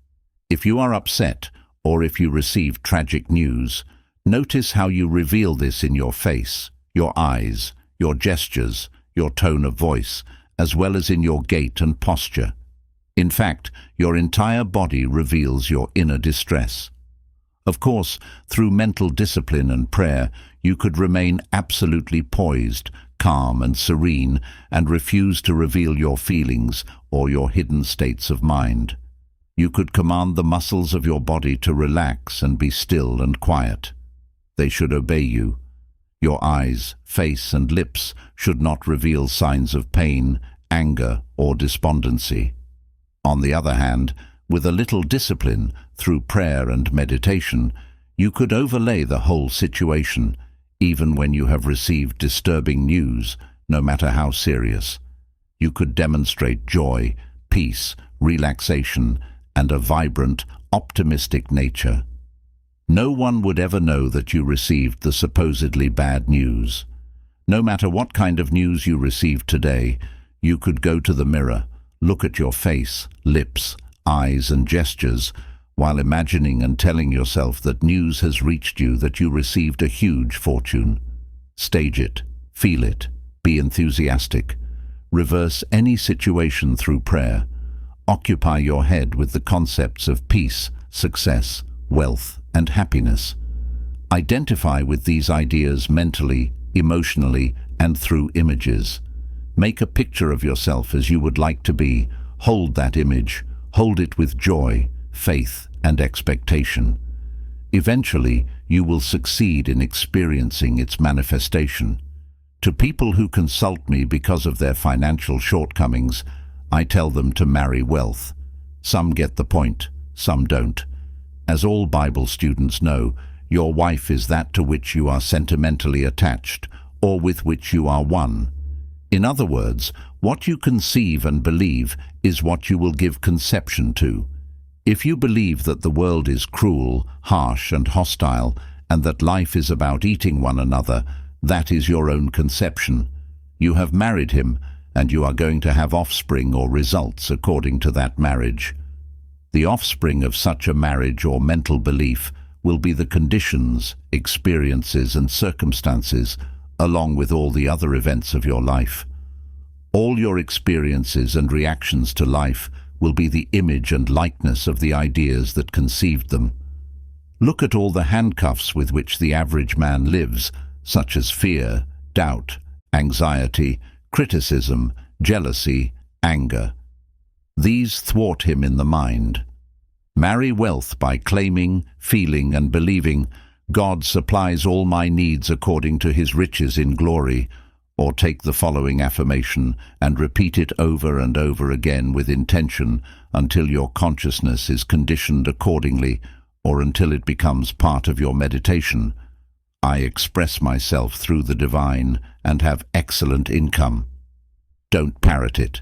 If you are upset, or if you receive tragic news, notice how you reveal this in your face, your eyes, your gestures, your tone of voice, as well as in your gait and posture. In fact, your entire body reveals your inner distress. Of course, through mental discipline and prayer, you could remain absolutely poised, calm and serene, and refuse to reveal your feelings or your hidden states of mind. You could command the muscles of your body to relax and be still and quiet. They should obey you. Your eyes, face, and lips should not reveal signs of pain, anger, or despondency. On the other hand, with a little discipline, through prayer and meditation, you could overlay the whole situation, even when you have received disturbing news, no matter how serious. You could demonstrate joy, peace, relaxation, and a vibrant, optimistic nature. No one would ever know that you received the supposedly bad news. No matter what kind of news you received today, you could go to the mirror, look at your face, lips, eyes, and gestures, while imagining and telling yourself that news has reached you that you received a huge fortune. Stage it, feel it, be enthusiastic. Reverse any situation through prayer. Occupy your head with the concepts of peace, success, wealth, and happiness. Identify with these ideas mentally, emotionally, and through images. Make a picture of yourself as you would like to be. Hold that image. Hold it with joy, faith, and expectation. Eventually, you will succeed in experiencing its manifestation. To people who consult me because of their financial shortcomings, I tell them to marry wealth. Some get the point, some don't. As all Bible students know, your wife is that to which you are sentimentally attached, or with which you are one. In other words, what you conceive and believe is what you will give conception to. If you believe that the world is cruel, harsh, and hostile, and that life is about eating one another, that is your own conception. You have married him, and you are going to have offspring or results according to that marriage. The offspring of such a marriage or mental belief will be the conditions, experiences, and circumstances, along with all the other events of your life. All your experiences and reactions to life will be the image and likeness of the ideas that conceived them. Look at all the handcuffs with which the average man lives, such as fear, doubt, anxiety, criticism, jealousy, anger. These thwart him in the mind. Marry wealth by claiming, feeling, and believing, God supplies all my needs according to his riches in glory, or take the following affirmation and repeat it over and over again with intention until your consciousness is conditioned accordingly, or until it becomes part of your meditation. I express myself through the divine and have excellent income. Don't parrot it.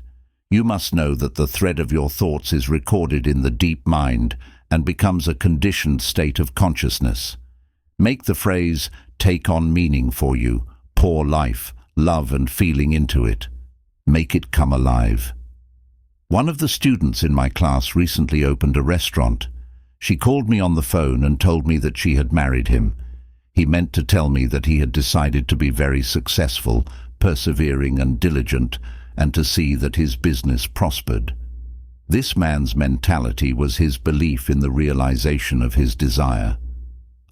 You must know that the thread of your thoughts is recorded in the deep mind and becomes a conditioned state of consciousness. Make the phrase take on meaning for you, pour life, love and feeling into it. Make it come alive. One of the students in my class recently opened a restaurant. She called me on the phone and told me that she had married him. He meant to tell me that he had decided to be very successful, persevering and diligent, and to see that his business prospered. This man's mentality was his belief in the realization of his desire.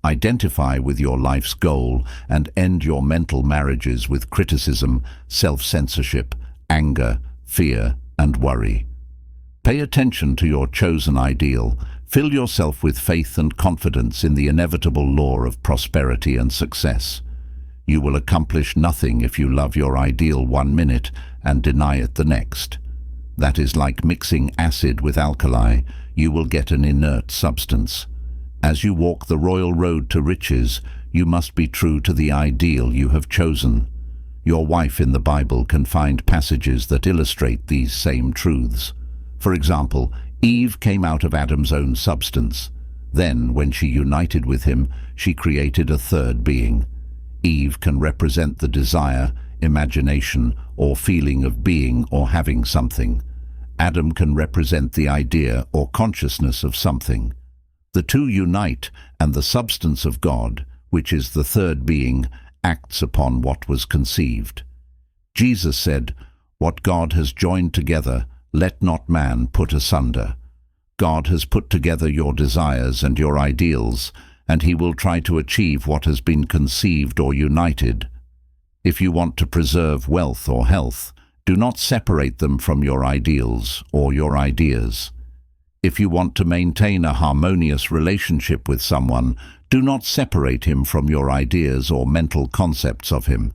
Identify with your life's goal and end your mental marriages with criticism, self-censorship, anger, fear, and worry. Pay attention to your chosen ideal. Fill yourself with faith and confidence in the inevitable law of prosperity and success. You will accomplish nothing if you love your ideal 1 minute and deny it the next. That is like mixing acid with alkali. You will get an inert substance. As you walk the royal road to riches, you must be true to the ideal you have chosen. Your wife in the Bible can find passages that illustrate these same truths. For example, Eve came out of Adam's own substance. Then, when she united with him, she created a third being. Eve can represent the desire, imagination, or feeling of being or having something. Adam can represent the idea or consciousness of something. The two unite, and the substance of God, which is the third being, acts upon what was conceived. Jesus said, "What God has joined together, let not man put asunder." God has put together your desires and your ideals, and he will try to achieve what has been conceived or united. If you want to preserve wealth or health, do not separate them from your ideals or your ideas. If you want to maintain a harmonious relationship with someone, do not separate him from your ideas or mental concepts of him.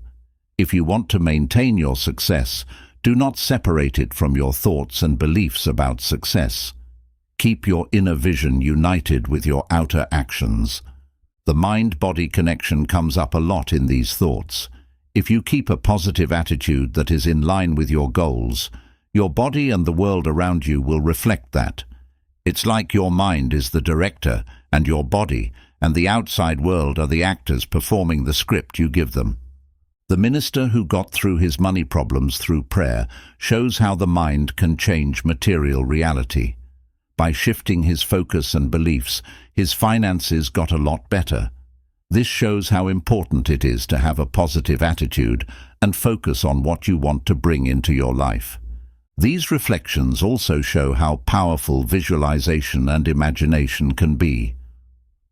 If you want to maintain your success, do not separate it from your thoughts and beliefs about success. Keep your inner vision united with your outer actions. The mind-body connection comes up a lot in these thoughts. If you keep a positive attitude that is in line with your goals, your body and the world around you will reflect that. It's like your mind is the director, and your body and the outside world are the actors performing the script you give them. The minister who got through his money problems through prayer shows how the mind can change material reality. By shifting his focus and beliefs, his finances got a lot better. This shows how important it is to have a positive attitude and focus on what you want to bring into your life. These reflections also show how powerful visualization and imagination can be.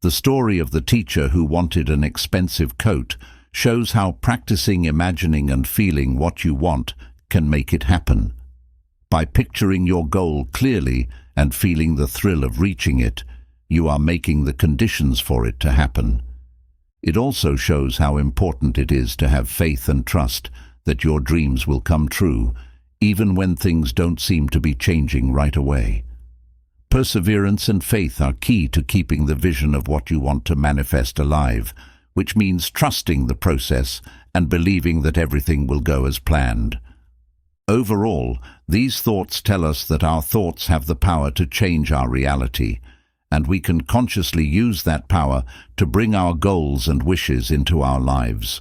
The story of the teacher who wanted an expensive coat shows how practicing imagining and feeling what you want can make it happen. By picturing your goal clearly and feeling the thrill of reaching it, you are making the conditions for it to happen. It also shows how important it is to have faith and trust that your dreams will come true, even when things don't seem to be changing right away. Perseverance and faith are key to keeping the vision of what you want to manifest alive, which means trusting the process and believing that everything will go as planned. Overall, these thoughts tell us that our thoughts have the power to change our reality, and we can consciously use that power to bring our goals and wishes into our lives.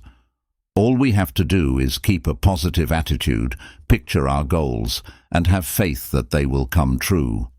All we have to do is keep a positive attitude, picture our goals, and have faith that they will come true.